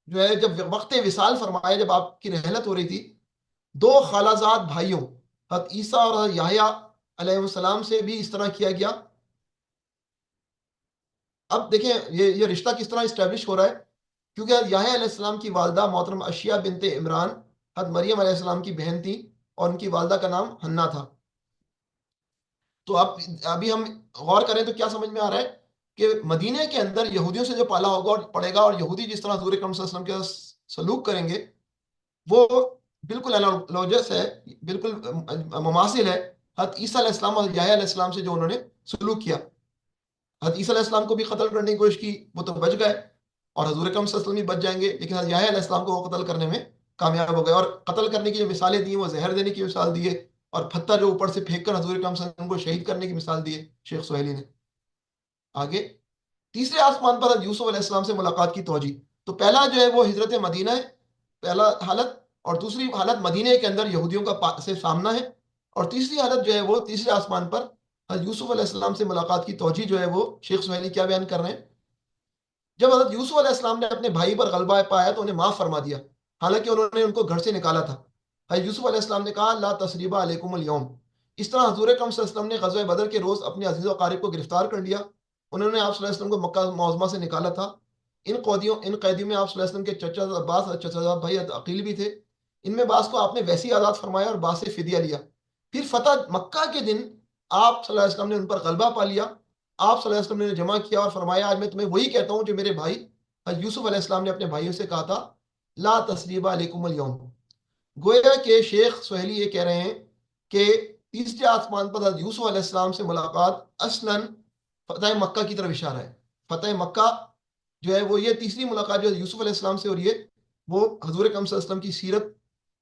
جو ہے جب وقت وصال فرمایا، جب آپ کی رحلت ہو رہی تھی، دو خالہ زاد بھائیوں حضرت عیسیٰ اور حضرت یحییٰ علیہ السلام سے بھی اس طرح کیا گیا۔ اب دیکھیں یہ رشتہ کس طرح اسٹیبلش ہو رہا ہے، کیونکہ حضرت یحییٰ علیہ السلام کی والدہ محترم اشیاء بنت عمران حضرت مریم علیہ السلام کی بہن تھی، اور ان کی والدہ کا نام حنا تھا۔ تو اب ابھی ہم غور کریں تو کیا سمجھ میں آ رہا ہے کہ مدینے کے اندر یہودیوں سے جو پالا ہوگا اور پڑے گا، اور یہودی جس طرح حضور اکرم صلی اللہ علیہ وسلم کے ساتھ سلوک کریں گے، وہ بالکل انالوجس ہے، بالکل مماثل ہے حضرت عیسیٰ علیہ السلام اور یحییٰ علیہ السلام سے جو انہوں نے سلوک کیا۔ حضرت عیسیٰ علیہ السلام کو بھی قتل کرنے کی کوشش کی، وہ تو بچ گئے، اور حضور اکرم صلی اللہ علیہ وسلم بھی بچ جائیں گے، لیکن حضرت یحییٰ علیہ السلام کو وہ قتل کرنے میں کامیاب ہو گئے۔ اور قتل کرنے کی جو مثالیں دی، وہ زہر دینے کی مثال دی ہے، اور پتھر جو اوپر سے پھینک کر حضور اکرم صلی اللہ علیہ وسلم کو شہید کرنے کی مثال دی ہے شیخ سہیلی نے۔ آگے تیسرے آسمان پر حضرت یوسف علیہ السلام سے ملاقات کی توجہ۔ تو پہلا جو ہے وہ ہجرت مدینہ ہے، پہلا حالت، اور دوسری حالت مدینہ کے اندر یہودیوں کا سے سامنا ہے، اور تیسری حالت جو ہے وہ تیسرے آسمان پر حضرت یوسف علیہ السلام سے ملاقات کی توجہ جو ہے وہ شیخ سہیلی کیا بیان کر رہے ہیں؟ جب حضرت یوسف علیہ السلام نے اپنے بھائی پر غلبہ پایا تو انہیں معاف فرما دیا، حالانکہ انہوں نے ان کو گھر سے نکالا تھا۔ حضرت یوسف علیہ السلام نے کہا لا تثریب علیکم اليوم۔ اس طرح حضور اکرم صلی اللہ علیہ وسلم نے غزوہ بدر کے روز اپنے عزیز و اقارب کو گرفتار کر لیا۔ انہوں نے آپ صلی اللہ علیہ وسلم کو مکہ معظمہ سے نکالا تھا۔ ان قیدیوں میں آپ صلی اللہ علیہ وسلم کے چچا عباس اور چچا بھائی عقیل بھی تھے۔ ان میں بعض کو آپ نے ویسی آزاد فرمایا اور بعض سے فدیہ لیا۔ پھر فتح مکہ کے دن آپ صلی اللہ علیہ وسلم نے ان پر غلبہ پا لیا۔ آپ صلی اللہ علیہ وسلم نے جمع کیا اور فرمایا آج میں تمہیں وہی کہتا ہوں جو میرے بھائی حضرت یوسف علیہ السلام نے اپنے بھائیوں سے کہا تھا، لا تثریب علیکم اليوم۔ گویا کہ شیخ سہیلی یہ کہہ رہے ہیں کہ تیسرے آسمان پر حضرت یوسف علیہ السلام سے ملاقات اصلاً فتح مکہ کی طرف اشارہ ہے۔ فتح مکہ جو ہے وہ یہ تیسری ملاقات جو یوسف علیہ السلام سے ہو رہی ہے، وہ حضور اکرم صلی اللہ علیہ وسلم کی سیرت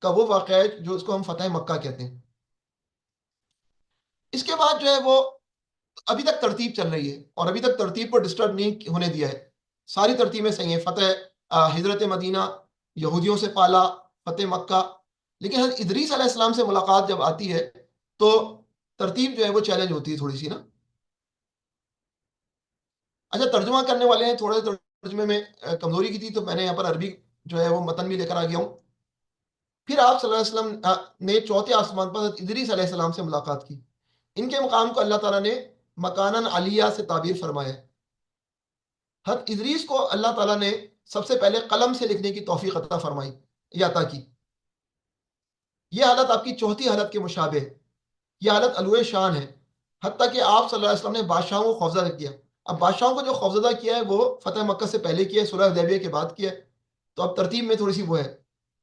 کا وہ واقعہ ہے جو اس کو ہم فتح مکہ کہتے ہیں۔ اس کے بعد جو ہے وہ ابھی تک ترتیب چل رہی ہے، اور ابھی تک ترتیب کو ڈسٹرب نہیں ہونے دیا ہے، ساری ترتیبیں صحیح ہیں، فتح ہجرت مدینہ، یہودیوں سے پالا، فتح مکہ، لیکن حضرت ادریس علیہ السلام سے ملاقات جب آتی ہے تو ترتیب جو ہے وہ چیلنج ہوتی ہے تھوڑی سی نا۔ اچھا، ترجمہ کرنے والے ہیں، تھوڑے ترجمے میں کمزوری کی تھی تو میں نے یہاں پر عربی جو ہے وہ متن بھی لے کر آ گیا ہوں۔ پھر آپ صلی اللہ علیہ وسلم نے چوتھے آسمان پر حضرت ادریس علیہ السلام سے ملاقات کی۔ ان کے مقام کو اللہ تعالیٰ نے مکانن علیہ سے تعبیر فرمایا۔ حضرت ادریس کو اللہ تعالیٰ نے سب سے پہلے قلم سے لکھنے کی توفیق عطا فرمائی یا عطا کی۔ یہ حالت آپ کی چوتھی حالت کے مشابہ ہے، یہ حالت علو شان ہے، حتیٰ کہ آپ صلی اللہ علیہ وسلم نے بادشاہوں کو خوفزدہ کیا۔ اب بادشاہوں کو جو خوفزدہ کیا ہے وہ فتح مکہ سے پہلے کیا ہے، صلح حدیبیہ کے بعد کیا ہے، تو اب ترتیب میں تھوڑی سی وہ ہے۔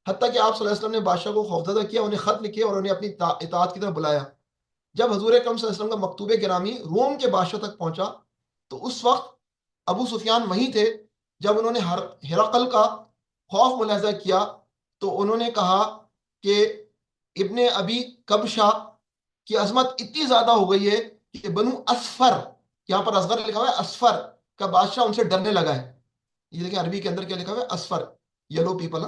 حتیٰ کہ آپ صلی اللہ علیہ وسلم نے بادشاہ کو خوفزدہ کیا، انہیں خط لکھے اور انہیں اپنی اطاعت کی طرف بلایا۔ جب حضور اکرم صلی اللہ علیہ وسلم کا مکتوب گرامی روم کے بادشاہ تک پہنچا تو اس وقت ابو سفیان وہیں تھے۔ جب انہوں نے ہرقل کا خوف ملاحظہ کیا تو انہوں نے کہا کہ ابن ابی کبشہ کی عظمت اتنی زیادہ ہو گئی ہے کہ بنو اسفر، یہاں پر اصغر لکھا ہوا ہے، اسفر کا بادشاہ ان سے ڈرنے لگا ہے۔ یہ دیکھیں عربی کے اندر کیا لکھا ہوا ہے، اسفر، یلو پیپل۔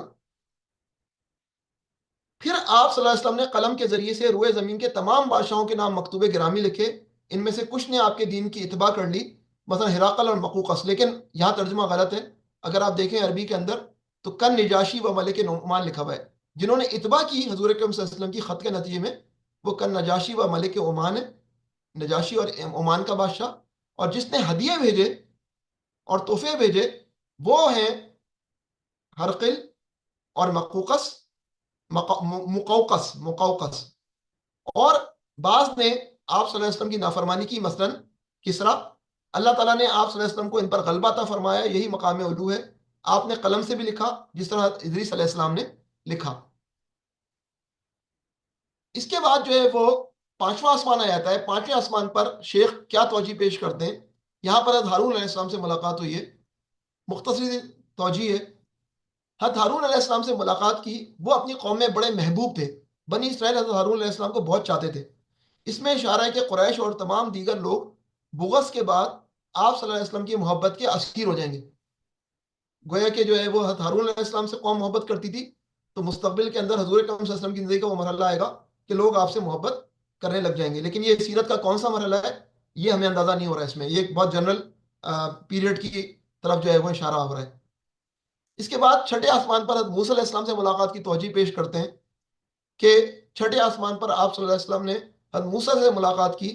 پھر آپ صلی اللہ علیہ وسلم نے قلم کے ذریعے سے روئے زمین کے تمام بادشاہوں کے نام مکتوب گرامی لکھے۔ ان میں سے کچھ نے آپ کے دین کی اتباع کر لی، مثلا ہراقل اور مقوقس، لیکن یہاں ترجمہ غلط ہے۔ اگر آپ دیکھیں عربی کے اندر تو کن نجاشی و ملک نعمان لکھا ہوا ہے۔ جنہوں نے اتباع کی حضور اکرم صلی اللہ علیہ وسلم کی خط کے نتیجے میں، وہ کن نجاشی و ملک عمان ہے، نجاشی اور عمان کا بادشاہ۔ اور جس نے ہدیے بھیجے اور تحفے بھیجے وہ ہیں ہرقل اور مقوقس، مقوقس، اور بعض نے آپ صلی اللہ علیہ وسلم کی نافرمانی کی، مثلا کسرا۔ اللہ تعالیٰ نے آپ صلی اللہ علیہ وسلم کو ان پر غلبہ عطا فرمایا، یہی مقام علو ہے۔ آپ نے قلم سے بھی لکھا جس طرح ادریس علیہ السلام نے لکھا۔ اس کے بعد جو ہے وہ پانچواں آسمان آ جاتا ہے. پانچویں آسمان پر شیخ کیا توجہ پیش کرتے ہیں؟ یہاں پر حضرت ہارون علیہ السلام سے ملاقات ہوئی ہے. مختصر سی توجہ ہے. حضرت ہارون علیہ السلام سے ملاقات کی. وہ اپنی قوم میں بڑے محبوب تھے. بنی اسرائیل حضرت ہارون علیہ السلام کو بہت چاہتے تھے. اس میں اشارہ ہے کہ قریش اور تمام دیگر لوگ بغض کے بعد آپ صلی اللہ علیہ وسلم کی محبت کے اسیر ہو جائیں گے. گویا کہ جو ہے وہ حضرت ہارون علیہ السلام سے قوم محبت کرتی تھی، تو مستقبل کے اندر حضور اکرم صلی اللہ علیہ وسلم کی زندگی کا وہ مرحلہ آئے گا کہ لوگ آپ سے محبت کرنے لگ جائیں گے. لیکن یہ سیرت کا کون سا مرحلہ ہے یہ ہمیں اندازہ نہیں ہو رہا ہے. اس میں یہ ایک بہت جنرل پیریڈ کی طرف جو ہے وہ اشارہ ہو رہا ہے. اس کے بعد چھٹے آسمان پر حضرت موسیٰ علیہ السلام سے ملاقات کی توجہ پیش کرتے ہیں کہ چھٹے آسمان پر آپ صلی اللہ علیہ وسلم نے حضرت موسیٰ سے ملاقات کی.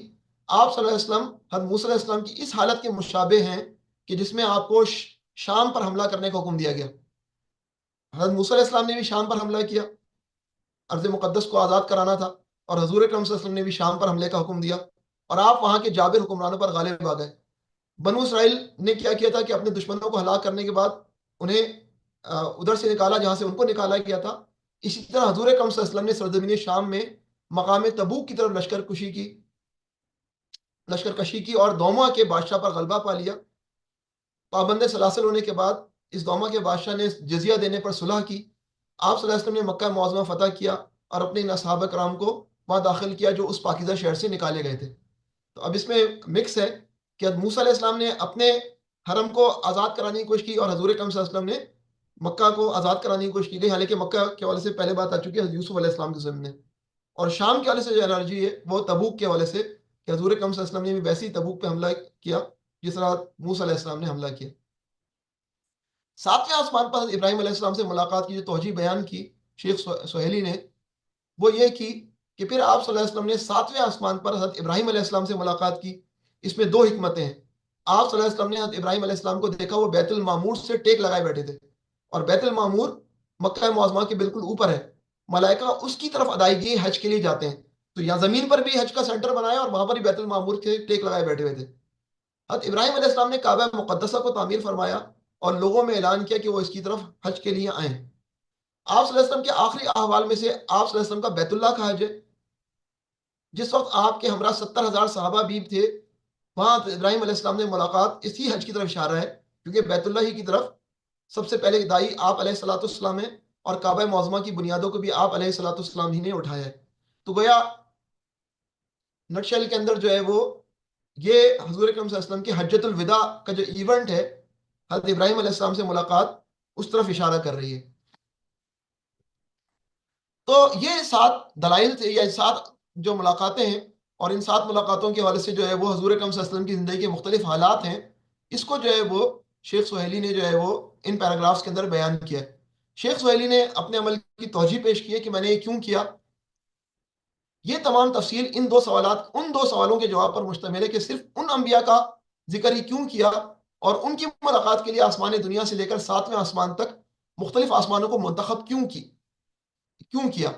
آپ صلی اللہ علیہ وسلم حضرت موسیٰ علیہ السلام کی اس حالت کے مشابہ ہیں کہ جس میں آپ کو شام پر حملہ کرنے کا حکم دیا گیا. حضرت موسیٰ علیہ السلام نے بھی شام پر حملہ کیا، ارض مقدس کو آزاد کرانا تھا، اور حضور اکرم صلی اللہ علیہ وسلم نے بھی شام پر حملے کا حکم دیا، اور آپ وہاں کے جابر حکمرانوں پر غالب آ گئے. بنو اسرائیل نے کیا کیا تھا کہ اپنے دشمنوں کو ہلاک کرنے کے بعد انہیں ادھر سے نکالا جہاں سے ان کو نکالا گیا تھا. اسی طرح حضور اکرم صلی اللہ علیہ وسلم نے سرزمین شام میں مقام تبوک کی طرف لشکر کشی کی اور دوما کے بادشاہ پر غلبہ پا لیا. پابند سلاسل ہونے کے بعد اس دوما کے بادشاہ نے جزیہ دینے پر صلح کی. آپ صلی اللہ علیہ وسلم نے مکہ معظمہ فتح کیا اور اپنے ان اصحاب کرام کو وہاں داخل کیا جو اس پاکیزہ شہر سے نکالے گئے تھے. تو اب اس میں مکس ہے کہ موسیٰ علیہ السلام نے اپنے حرم کو آزاد کرانے کی کوشش کی اور حضور اکرم صلی اللہ علیہ وسلم نے مکہ کو آزاد کرانے کی کوشش کی گئی، حالانکہ مکہ کے حوالے سے پہلے بات آ چکی ہے حضرت یوسف علیہ السلام کے ضمن میں. اور شام کے حوالے سے جو انرجی ہے وہ تبوک کے حوالے سے کہ حضور اکرم صلی اللہ علیہ وسلم نے بھی ویسے ہی تبوک پہ حملہ کیا جس طرح موسیٰ علیہ السلام نے حملہ کیا. ساتویں آسمان پر حضرت ابراہیم علیہ السلام سے ملاقات کی جو توجہ بیان کی شیخ سہیلی نے، وہ یہ کی کہ پھر آپ صلی اللہ علیہ وسلم نے ساتویں آسمان پر حضرت ابراہیم علیہ السلام سے ملاقات کی. اس میں دو حکمتیں ہیں. آپ صلی اللہ علیہ وسلم نے حضرت ابراہیم علیہ السلام کو دیکھا وہ بیت المعمور سے ٹیک لگائے بیٹھے تھے، اور بیت المعمور مکہ معظمہ کے بالکل اوپر ہے. ملائکہ اس کی طرف ادائیگی حج کے لیے جاتے ہیں، تو یہاں زمین پر بھی حج کا سینٹر بنایا اور وہاں پر بھی بیت المعمور کے ٹیک لگائے بیٹھے ہوئے تھے. حضرت ابراہیم علیہ السلام نے کعبہ مقدسہ کو تعمیر فرمایا اور لوگوں میں اعلان کیا کہ وہ اس کی طرف حج کے لیے آئیں. آپ صلی اللہ علیہ وسلم کے آخری احوال میں سے آپ صلی اللہ علیہ وسلم کا بیت اللہ کا حج ہے. جس وقت آپ کے ہمراہ 70,000 صحابہ بھی تھے، وہاں ابراہیم علیہ السلام نے ملاقات اسی حج کی طرف اشارہ ہے، کیونکہ بیت اللہ ہی کی طرف سب سے پہلے دائی آپ علیہ الصلوۃ والسلام ہے، اور کعبہ معظمہ کی بنیادوں کو بھی آپ علیہ الصلوۃ والسلام ہی نے اٹھایا ہے. تو گویا نٹ شیل کے اندر جو ہے وہ یہ حضور اکرم صلی اللہ علیہ وسلم کی حجۃ الوداع کا جو ایونٹ ہے، حضرت ابراہیم علیہ السلام سے ملاقات، اس طرف اشارہ کر رہی ہے. تو یہ 7 دلائل تھے یا 7 جو ملاقاتیں ہیں، اور ان 7 ملاقاتوں کے حوالے سے جو ہے وہ حضور اکرم صلی اللہ علیہ وسلم کی زندگی کے مختلف حالات ہیں. اس کو جو ہے وہ شیخ سہیلی نے جو ہے وہ ان پیراگرافز کے اندر بیان کیا ہے. شیخ سہیلی نے اپنے عمل کی توجہ پیش کی ہے کہ میں نے یہ کیوں کیا. یہ تمام تفصیل ان دو سوالوں کے جواب پر مشتمل ہے کہ صرف ان انبیاء کا ذکر ہی کیوں کیا، اور ان کی ملاقات کے لیے آسمان دنیا سے لے کر 7ویں آسمان تک مختلف آسمانوں کو منتخب کیوں کیا.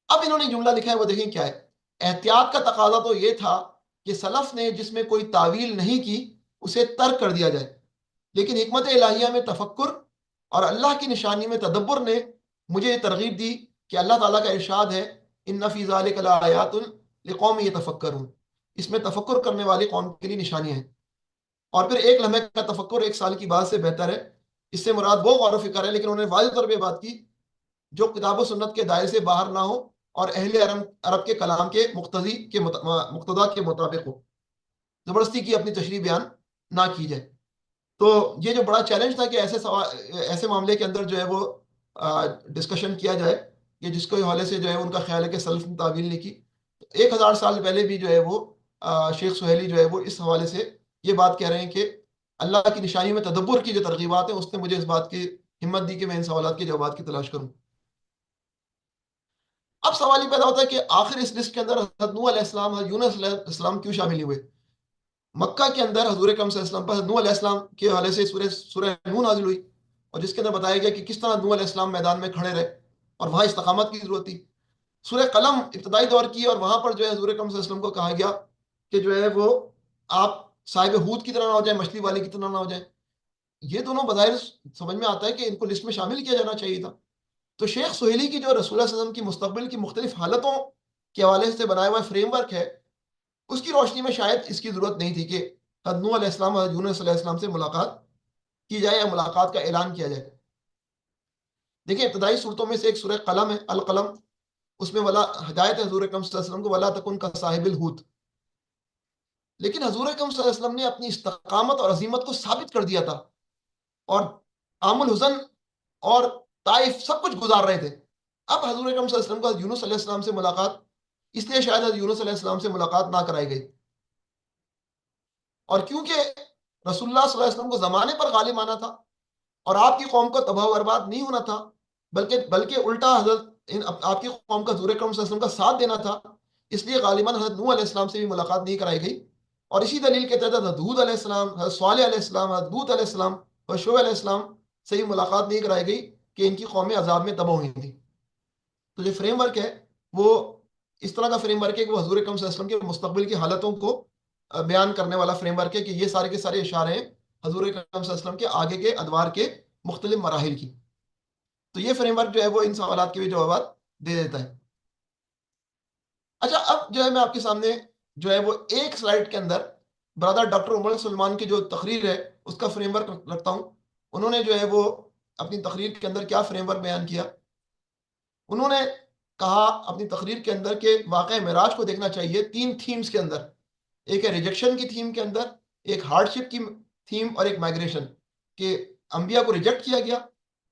اب انہوں نے جملہ لکھا ہے، وہ دیکھیں کیا ہے. احتیاط کا تقاضا تو یہ تھا کہ سلف نے جس میں کوئی تعویل نہیں کی اسے ترک کر دیا جائے، لیکن حکمت الہیہ میں تفکر اور اللہ کی نشانی میں تدبر نے مجھے یہ ترغیب دی کہ اللہ تعالیٰ کا ارشاد ہے ان فی ذلک لآیات لقوم یتفکرون، اس میں تفکر کرنے والی قوم کے لیے نشانیاں ہیں. اور پھر ایک لمحے کا تفکر 1 سال کی بات سے بہتر ہے. اس سے مراد وہ غور و فکر ہے، لیکن انہوں نے واضح طور پہ بات کی جو کتاب و سنت کے دائرے سے باہر نہ ہو اور اہل عرب کے کلام کے مقتضا کے مطابق ہو، زبردستی کی اپنی تشریح بیان نہ کی جائے. تو یہ جو بڑا چیلنج تھا کہ ایسے معاملے کے اندر جو ہے وہ ڈسکشن کیا جائے کہ جس کے حوالے سے جو ہے ان کا خیال ہے کہ سلف نے تعویل نہیں کی. 1000 سال پہلے بھی جو ہے وہ شیخ سہیلی جو ہے وہ اس حوالے سے یہ بات کہہ رہے ہیں کہ اللہ کی نشانی میں تدبر کی جو ترغیبات ہیں اس نے مجھے اس بات کی ہمت دی کہ میں ان سوالات کے جوابات کی تلاش کروں. اب سوال یہ پیدا ہوتا ہے کہ آخر اس لسٹ کے اندر حضرت نوح علیہ السلام، حضرت یونس علیہ السلام کیوں شامل ہوئے؟ مکہ کے اندر حضور اکرم صلی اللہ علیہ وسلم پر نوح علیہ السلام کے حوالے سے سورہ نوح نازل ہوئی، اور جس کے اندر بتایا گیا کہ کس طرح نوح علیہ السلام میدان میں کھڑے رہے اور وہاں استقامت کی ضرورت تھی. سورہ قلم ابتدائی دور کی، اور وہاں پر جو ہے حضور اکرم صلی اللہ علیہ وسلم کو کہا گیا کہ جو ہے وہ آپ صاحب ہود کی طرح نہ ہو جائیں، مچھلی والے کی طرح نہ ہو جائیں. یہ دونوں بظاہر سمجھ میں آتا ہے کہ ان کو لسٹ میں شامل کیا جانا چاہیے تھا. تو شیخ سہیلی کی جو رسول اللہ صلی اللہ علیہ وسلم کی مستقبل کی مختلف حالتوں کے حوالے سے بنایا ہوا فریم ورک ہے، اس کی روشنی میں شاید اس کی ضرورت نہیں تھی کہ حضرت نوح علیہ السلام حضرت یونس علیہ السلام سے ملاقات کی جائے یا ملاقات کا اعلان کیا جائے۔ دیکھیں ابتدائی صورتوں میں سے ایک سورہ قلم ہے، القلم، اس میں ولا ہدایت ہے حضور اکرم صلی اللہ علیہ وسلم کو ولا تکن کا صاحب الحوت، لیکن حضور اکرم صلی اللہ علیہ وسلم نے اپنی استقامت اور عظیمت کو ثابت کر دیا تھا، اور عام الحزن اور طائف سب کچھ گزار رہے تھے۔ اب حضور اکرم صلی اللہ علیہ وسلم کو حضرت یونس علیہ السلام سے ملاقات، اس لیے شاید حضرت یونس علیہ السلام سے ملاقات نہ کرائی گئی، اور کیونکہ رسول اللہ صلی اللہ علیہ وسلم کو زمانے پر غالب آنا تھا اور آپ کی قوم کو تباہ و برباد نہیں ہونا تھا، بلکہ الٹا حضرت آپ کی قوم کا حضور اکرم صلی اللہ علیہ وسلم کا ساتھ دینا تھا، اس لیے غالباً حضرت نوح علیہ السلام سے بھی ملاقات نہیں کرائی گئی۔ اور اسی دلیل کے تحت حضرت ہود علیہ السلام، حضرت صالح علیہ السلام، حضرت لوط علیہ السلام اور شعیب علیہ السلام سے بھی ملاقات نہیں کرائی گئی کہ ان کی قومیں عذاب میں تباہ ہوئی تھیں۔ تو جو فریم ورک ہے وہ اس طرح کا فریم ورک ہے کہ وہ حضور اکرم صلی اللہ علیہ وسلم کے مستقبل کی حالتوں کو بیان کرنے والا فریم ورک ہے، کہ یہ سارے کے سارے اشارے ہیں حضور اکرم صلی اللہ علیہ وسلم کے آگے کے ادوار کے مختلف مراحل کی۔ تو یہ فریم ورک جو ہے وہ ان سوالات کے بھی جوابات دے دیتا ہے۔ اچھا، اب جو ہے میں آپ کے سامنے جو ہے وہ ایک سلائڈ کے اندر برادر ڈاکٹر عمر سلمان کی جو تقریر ہے اس کا فریم ورک رکھتا ہوں۔ انہوں نے جو ہے وہ اپنی تقریر کے اندر کیا فریم ورک بیان کیا؟ انہوں نے کہا اپنی تقریر کے اندر کہ واقعہ معراج کو دیکھنا چاہیے تین تھیمز کے اندر، ایک ہے ریجیکشن کی تھیم کے اندر، ایک ہارڈ شپ کی تھیم، اور ایک مائگریشن، کہ انبیاء کو ریجیکٹ کیا گیا،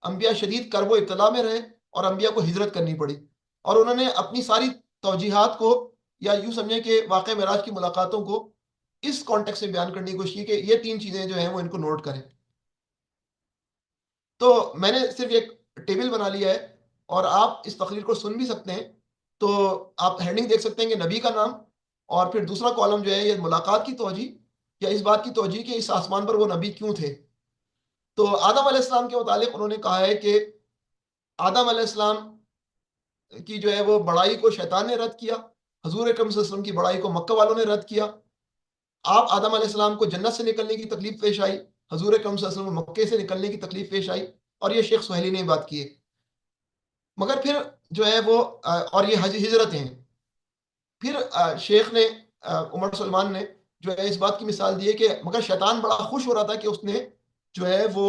انبیاء شدید کرب و ابتلا میں رہے، اور انبیاء کو ہجرت کرنی پڑی۔ اور انہوں نے اپنی ساری توجیحات کو، یا یوں سمجھیں کہ واقعہ معراج کی ملاقاتوں کو اس کانٹیکس میں بیان کرنے کی کوشش کی کہ یہ تین چیزیں جو ہیں وہ ان کو نوٹ کریں۔ تو میں نے صرف ایک ٹیبل بنا لیا ہے، اور آپ اس تقریر کو سن بھی سکتے ہیں۔ تو آپ ہیڈنگ دیکھ سکتے ہیں کہ نبی کا نام، اور پھر دوسرا کالم جو ہے یہ ملاقات کی توجہ، یا اس بات کی توجہ کہ اس آسمان پر وہ نبی کیوں تھے۔ تو آدم علیہ السلام کے متعلق انہوں نے کہا ہے کہ آدم علیہ السلام کی جو ہے وہ بڑائی کو شیطان نے رد کیا، حضور اکرم صلی اللہ علیہ وسلم کی بڑائی کو مکہ والوں نے رد کیا۔ آپ آدم علیہ السلام کو جنت سے نکلنے کی تکلیف پیش آئی، حضور اکرم صلی اللہ علیہ وسلم کو مکے سے نکلنے کی تکلیف پیش آئی، اور یہ شیخ سہیلی نے بات کی ہے۔ مگر پھر جو ہے وہ اور یہ ہجرتیں ہیں۔ پھر شیخ نے عمر سلمان نے جو ہے اس بات کی مثال دی ہے کہ مگر شیطان بڑا خوش ہو رہا تھا کہ اس نے جو ہے وہ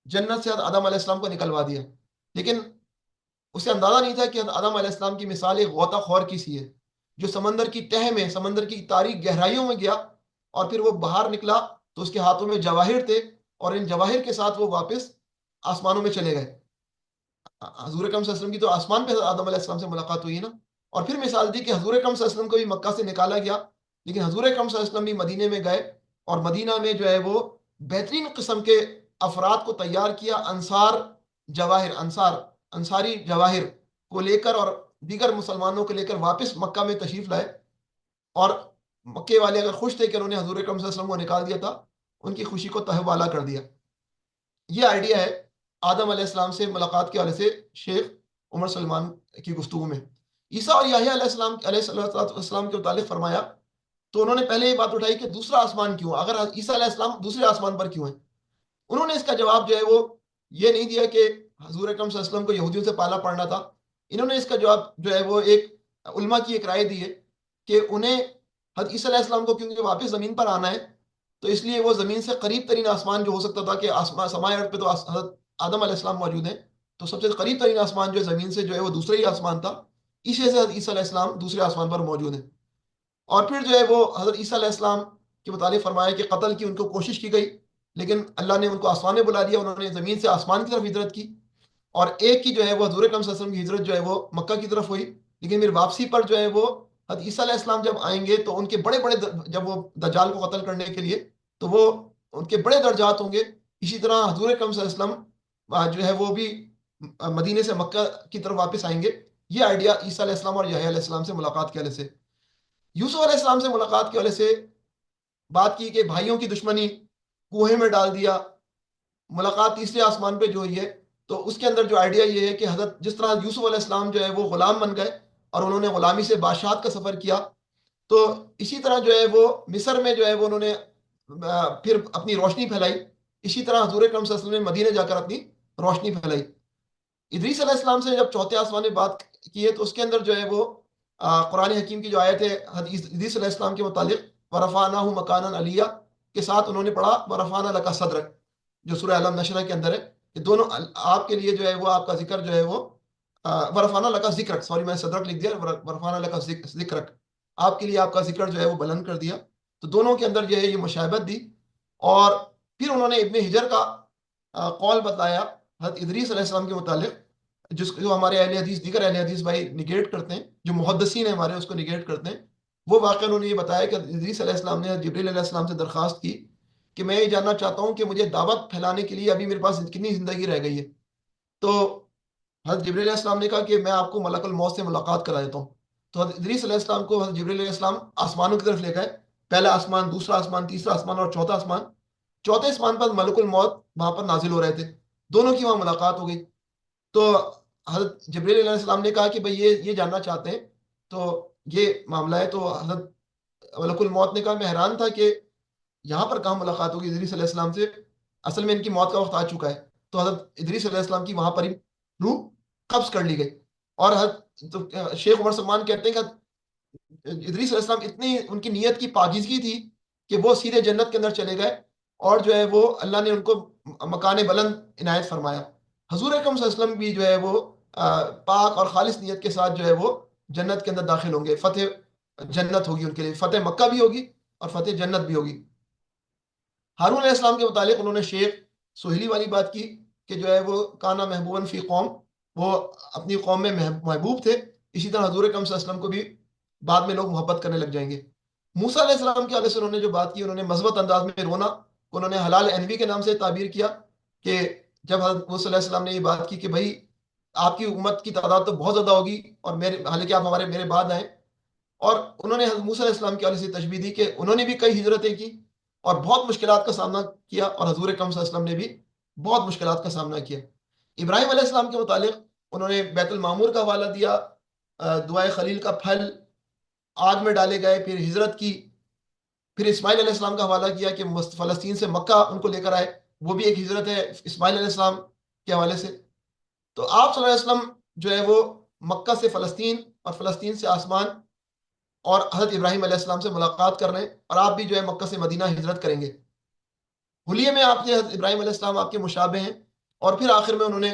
جنت سے آدم علیہ السلام کو نکلوا دیا، لیکن اسے اندازہ نہیں تھا کہ آدم علیہ السلام کی مثال ایک غوطہ خور کی سی ہے، جو سمندر کی تہ میں، سمندر کی تاریک گہرائیوں میں گیا، اور پھر وہ باہر نکلا تو اس کے ہاتھوں میں جواہر تھے، اور ان جواہر کے ساتھ وہ واپس آسمانوں میں چلے گئے۔ حضور اکرم صلی اللہ علیہ وسلم کی تو آسمان پہ آدم علیہ السلام سے ملاقات ہوئی نا۔ اور پھر مثال دی کہ حضور اکرم صلی اللہ علیہ وسلم کو بھی مکہ سے نکالا گیا، لیکن حضور اکرم صلی اللہ علیہ وسلم بھی مدینے میں گئے، اور مدینہ میں جو ہے وہ بہترین قسم کے افراد کو تیار کیا، انصاری جواہر کو لے کر، اور دیگر مسلمانوں کو لے کر واپس مکہ میں تشریف لائے۔ اور مکے والے اگر خوش تھے کہ انہوں نے حضور اکرم صلی اللہ علیہ وسلم کو نکال دیا تھا، ان کی خوشی کو تہ بالا کر دیا۔ یہ آئیڈیا ہے آدم علیہ السلام سے ملاقات کے حوالے سے شیخ عمر سلمان کی گفتگو میں۔ عیسیٰ اور یحییٰ علیہ السلام کے متعلق فرمایا تو انہوں نے پہلے یہ بات اٹھائی کہ دوسرا آسمان کیوں، اگر عیسیٰ علیہ السلام دوسرے آسمان پر کیوں ہیں؟ انہوں نے اس کا جواب جو ہے وہ یہ نہیں دیا کہ حضور اکرم صلی اللہ علیہ وسلم کو یہودیوں سے پالا پڑنا تھا۔ انہوں نے اس کا جواب جو ہے وہ ایک علماء کی ایک رائے دی ہے کہ انہیں حضرت عیسیٰ علیہ السلام کو کیونکہ واپس زمین پر آنا ہے، تو اس لیے وہ زمین سے قریب ترین آسمان جو ہو سکتا تھا، کہ آسمان سمائے ارض پہ تو حضرت آدم علیہ السلام موجود ہیں، تو سب سے قریب ترین آسمان جو ہے زمین سے جو ہے وہ دوسرا ہی آسمان تھا، اس وجہ سے حضرت عیسیٰ علیہ السلام دوسرے آسمان پر موجود ہیں۔ اور پھر جو ہے وہ حضرت عیسیٰ علیہ السلام کے متعلق فرمایا کہ قتل کی ان کو کوشش کی گئی، لیکن اللہ نے ان کو آسمان میں بلا دیا، انہوں نے زمین سے آسمان کی طرف ہجرت کی، اور ایک کی جو ہے وہ حضور اکرم صلی اللہ علیہ وسلم کی ہجرت جو ہے وہ مکہ کی طرف ہوئی، لیکن پھر واپسی پر جو ہے وہ حضرت عیسیٰ علیہ السلام جب آئیں گے تو ان کے بڑے بڑے جب وہ دجال کو قتل کرنے کے لیے، تو وہ ان کے بڑے درجات ہوں گے۔ اسی طرح حضور اکرم صلی اللہ علیہ وسلم جو ہے وہ بھی مدینے سے مکہ کی طرف واپس آئیں گے۔ یہ آئیڈیا عیسیٰ علیہ السلام اور یحییٰ علیہ السلام سے ملاقات کے حوالے سے۔ یوسف علیہ السلام سے ملاقات کے حوالے سے بات کی کہ بھائیوں کی دشمنی، کوہے میں ڈال دیا، ملاقات تیسرے آسمان پہ جو ہوئی ہے، تو اس کے اندر جو آئیڈیا یہ ہے کہ حضرت جس طرح یوسف علیہ السلام جو ہے وہ غلام بن گئے اور انہوں نے غلامی سے بادشاہت کا سفر کیا، تو اسی طرح جو ہے وہ مصر میں جو ہے وہ انہوں نے پھر اپنی روشنی پھیلائی، اسی طرح حضور اکرم صلی اللہ علیہ وسلم نے مدینے جا کر اپنی روشنی پھیلائی۔ ادریس علیہ السلام سے جب چوتھے آسمان میں بات کی ہے تو اس کے اندر جو ہے وہ قرآن حکیم کی جو آیت ہے حدیث علیہ السلام کے متعلق ورفعناہ مکانا علیہ کے ساتھ انہوں نے پڑھا ورفعنا لک صدرک، جو سورہ علم نشرہ کے اندر ہے، کہ دونوں آپ کے لیے جو ہے وہ آپ کا ذکر جو ہے وہ ورفعنا لک ذکرک، سوری میں نے صدرک لکھ دیا، ورفعنا لک ذکرک، آپ کے لیے آپ کا ذکر جو ہے وہ بلند کر دیا. تو دونوں کے اندر جو ہے یہ مشابہت دی. اور پھر انہوں نے ابن حجر کا قول بتایا حضرت ادریس علیہ السلام کے متعلق، جو ہمارے اہل حدیث دیگر اہل حدیث بھائی نگیٹ کرتے ہیں، جو محدثین ہیں ہمارے اس کو نگیٹ کرتے ہیں. وہ واقعہ انہوں نے یہ بتایا کہ ادریس علیہ السلام نے جبریل علیہ السلام سے درخواست کی کہ میں یہ جاننا چاہتا ہوں کہ مجھے دعوت پھیلانے کے لیے ابھی میرے پاس کتنی زندگی رہ گئی ہے. تو حضرت جبریل علیہ السلام نے کہا کہ میں آپ کو ملک الموت سے ملاقات کرا دیتا ہوں. تو حضرت ادریس علیہ السلام کو حضرت جبریل علیہ السلام آسمانوں کی طرف لے گئے، پہلا آسمان، دوسرا آسمان، تیسرا آسمان اور چوتھا آسمان. چوتھے آسمان پر ملک الموت وہاں پر نازل ہو رہے تھے، دونوں کی وہاں ملاقات ہو گئی. تو حضرت جبریل علیہ السلام نے کہا کہ بھئی یہ جاننا چاہتے ہیں تو یہ معاملہ ہے. تو حضرت ملک الموت نے کہا میں حیران تھا کہ یہاں پر کہاں ملاقات ہوگی ادریس علیہ السلام سے، اصل میں ان کی موت کا وقت آ چکا ہے. تو حضرت ادریس علیہ السلام کی وہاں پر ہی روح قبض کر لی گئی. اور حضرت تو شیخ عمر سلمان کہتے ہیں کہ ادریس علیہ السلام اتنی ان کی نیت کی پاکیزگی تھی کہ وہ سیدھے جنت کے اندر چلے گئے، اور جو ہے وہ اللہ نے ان کو مکان بلند عنایت فرمایا. حضور اکرم صلی اللہ علیہ وسلم بھی جو ہے وہ پاک اور خالص نیت کے ساتھ جو ہے وہ جنت کے اندر داخل ہوں گے. فتح جنت ہوگی ان کے لیے، فتح مکہ بھی ہوگی اور فتح جنت بھی ہوگی. ہارون علیہ السلام کے متعلق انہوں نے شیخ سہیلی والی بات کی کہ جو ہے وہ کانا محبوباً فی قوم، وہ اپنی قوم میں محبوب تھے. اسی طرح حضور اکرم صلی اللہ علیہ وسلم کو بھی بعد میں لوگ محبت کرنے لگ جائیں گے. موسیٰ علیہ السلام کے حوالے سے انہوں نے جو بات کی، انہوں نے مثبت انداز میں رونا کو انہوں نے حلال انوی کے نام سے تعبیر کیا، کہ جب حضرت موسیٰ علیہ السلام نے یہ بات کی کہ بھائی آپ کی امت کی تعداد تو بہت زیادہ ہوگی اور حالانکہ آپ میرے بعد آئیں. اور انہوں نے حضرت موسیٰ علیہ السلام کے حوالے سے تشبیہ دی کہ انہوں نے بھی کئی ہجرتیں کی اور بہت مشکلات کا سامنا کیا، اور حضور اکرم صلی اللہ علیہ وسلم نے بھی بہت مشکلات کا سامنا کیا. ابراہیم علیہ السلام کے متعلق انہوں نے بیت المعمور کا حوالہ دیا، دعائے خلیل کا پھل، آگ میں ڈالے گئے، پھر ہجرت کی. پھر اسماعیل علیہ السلام کا حوالہ کیا کہ فلسطین سے مکہ ان کو لے کر آئے، وہ بھی ایک ہجرت ہے اسماعیل علیہ السلام کے حوالے سے. تو آپ صلی اللہ علیہ وسلم جو ہے وہ مکہ سے فلسطین اور فلسطین سے آسمان اور حضرت ابراہیم علیہ السلام سے ملاقات کر رہے ہیں، اور آپ بھی جو ہے مکہ سے مدینہ ہجرت کریں گے. حلیے میں آپ کے حضرت ابراہیم علیہ السلام آپ کے مشابہ ہیں. اور پھر آخر میں انہوں نے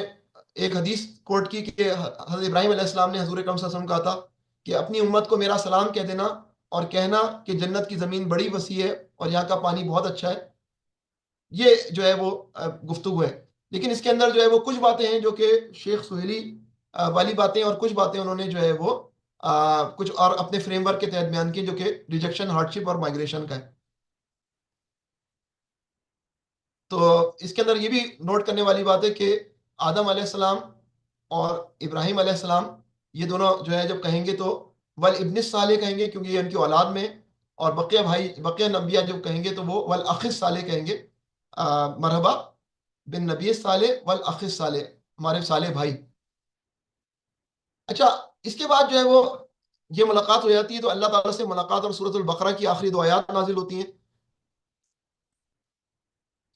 ایک حدیث کوٹ کی کہ حضرت ابراہیم علیہ السلام نے حضور اکرم صلی اللہ علیہ وسلم کہا تھا کہ اپنی امت کو میرا سلام کہہ دینا اور کہنا کہ جنت کی زمین بڑی وسیع ہے اور یہاں کا پانی بہت اچھا ہے. یہ جو ہے وہ گفتگو ہے. لیکن اس کے اندر جو ہے وہ کچھ باتیں ہیں جو کہ شیخ سہیلی والی باتیں، اور کچھ باتیں انہوں نے جو ہے وہ کچھ اور اپنے فریم ورک کے تحت بیان کی، جو کہ ریجیکشن، ہارڈشپ اور مائگریشن کا ہے. تو اس کے اندر یہ بھی نوٹ کرنے والی بات ہے کہ آدم علیہ السلام اور ابراہیم علیہ السلام یہ دونوں جو ہے جب کہیں گے تو ول ابن صالح کہیں گے کیونکہ یہ ان کی اولاد میں، اور بقیہ نبیہ جب کہیں گے تو وہ ول اخ صالح کہیں گے. مرحبا بن نبی صالح ول اخ صالح، ہمارے صالح بھائی. اچھا، اس کے بعد جو ہے وہ یہ ملاقات ہو جاتی ہے تو اللہ تعالیٰ سے ملاقات، اور سورۃ البقرہ کی آخری دو آیات نازل ہوتی ہیں.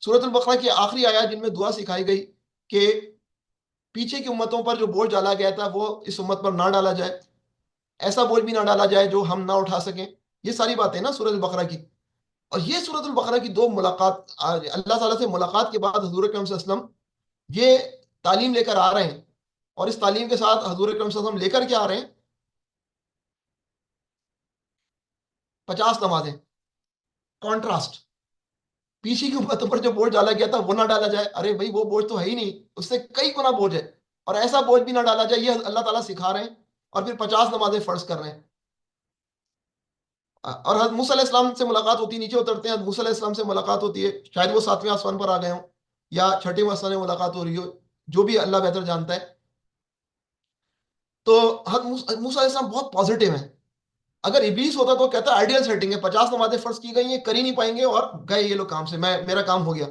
سورۃ البقرہ کی آخری آیات جن میں دعا سکھائی گئی کہ پیچھے کی امتوں پر جو بوجھ ڈالا گیا تھا وہ اس امت پر نہ ڈالا جائے، ایسا بوجھ بھی نہ ڈالا جائے جو ہم نہ اٹھا سکیں. یہ ساری باتیں نا سورۃ البقرہ کی. اور یہ سورۃ البقرہ کی دو ملاقات، اللہ تعالیٰ سے ملاقات کے بعد حضور اکرم صلی اللہ علیہ وسلم یہ تعلیم لے کر آ رہے ہیں، اور اس تعلیم کے ساتھ حضور اکرم صلی اللہ علیہ وسلم لے کر کے آ رہے ہیں 50 نمازیں. کانٹراسٹ، پیچھے کی امتوں پر جو بوجھ ڈالا گیا تھا وہ نہ ڈالا جائے، ارے بھائی وہ بوجھ تو ہے ہی نہیں، اس سے کئی گنا بوجھ ہے، اور ایسا بوجھ بھی نہ ڈالا جائے، یہ اللہ تعالیٰ سکھا رہے ہیں. اور پھر 50 نمازیں فرض کر رہے ہیں. اور حضرت موسیٰ علیہ السلام سے ملاقات ہوتی ہے، نیچے اترتے ہیں، حضرت موسیٰ علیہ السلام سے ملاقات ہوتی ہے، شاید وہ 7ویں آسمان پر آ گئے ہوں یا 6ٹھے آسمان میں ملاقات ہو رہی ہو، جو بھی اللہ بہتر جانتا ہے. تو حضرت موسیٰ علیہ السلام بہت پازیٹیو ہیں. اگر ابلیس ہوتا تو کہتا ہے آئیڈیل سیٹنگ ہے، 50 نمازیں فرض کی گئی ہیں، کر ہی نہیں پائیں گے اور گئے یہ لوگ کام سے، میرا کام ہو گیا.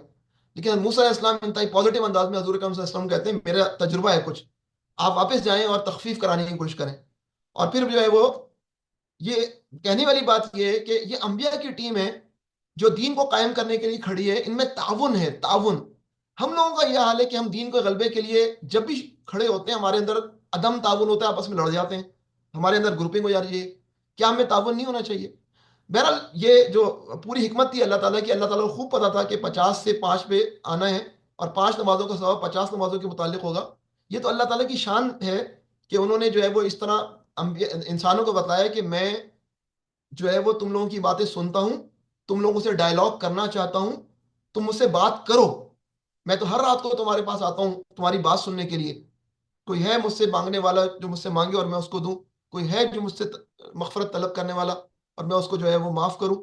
لیکن موسیٰ علیہ السلام انتہائی پازیٹیو انداز میں حضور اکرم صلی اللہ علیہ وسلم کہتے ہیں میرا تجربہ ہے کچھ، آپ واپس جائیں اور تخفیف کرانے کی کوشش کریں. اور پھر جو ہے وہ یہ کہنے والی بات یہ ہے کہ یہ انبیاء کی ٹیم ہے جو دین کو قائم کرنے کے لیے کھڑی ہے، ان میں تعاون ہے، تعاون. ہم لوگوں کا یہ حال ہے کہ ہم دین کو غلبے کے لیے جب بھی کھڑے ہوتے ہیں ہمارے اندر عدم تعاون ہوتا ہے، آپس میں لڑ جاتے ہیں. ہمارے اندر گروپنگ ہو جا رہی ہے، کیا ہمیں تعاون نہیں ہونا چاہیے؟ بہرحال یہ جو پوری حکمت تھی اللہ تعالیٰ کی، اللہ تعالیٰ کو خوب پتا تھا کہ 50 سے 5 پہ آنا ہے، اور 5 نمازوں کا ثواب 50 نمازوں کے متعلق ہوگا۔ یہ تو اللہ تعالیٰ کی شان ہے کہ انہوں نے جو ہے وہ اس طرح انسانوں کو بتایا کہ میں جو ہے وہ تم لوگوں کی باتیں سنتا ہوں، تم لوگوں سے ڈائلاگ کرنا چاہتا ہوں، تم مجھ سے بات کرو، میں تو ہر رات کو تمہارے پاس آتا ہوں تمہاری بات سننے کے لیے۔ کوئی ہے مجھ سے مانگنے والا جو مجھ سے مانگے اور میں اس کو دوں، کوئی ہے جو مجھ سے مغفرت طلب کرنے والا اور میں اس کو جو ہے وہ معاف کروں۔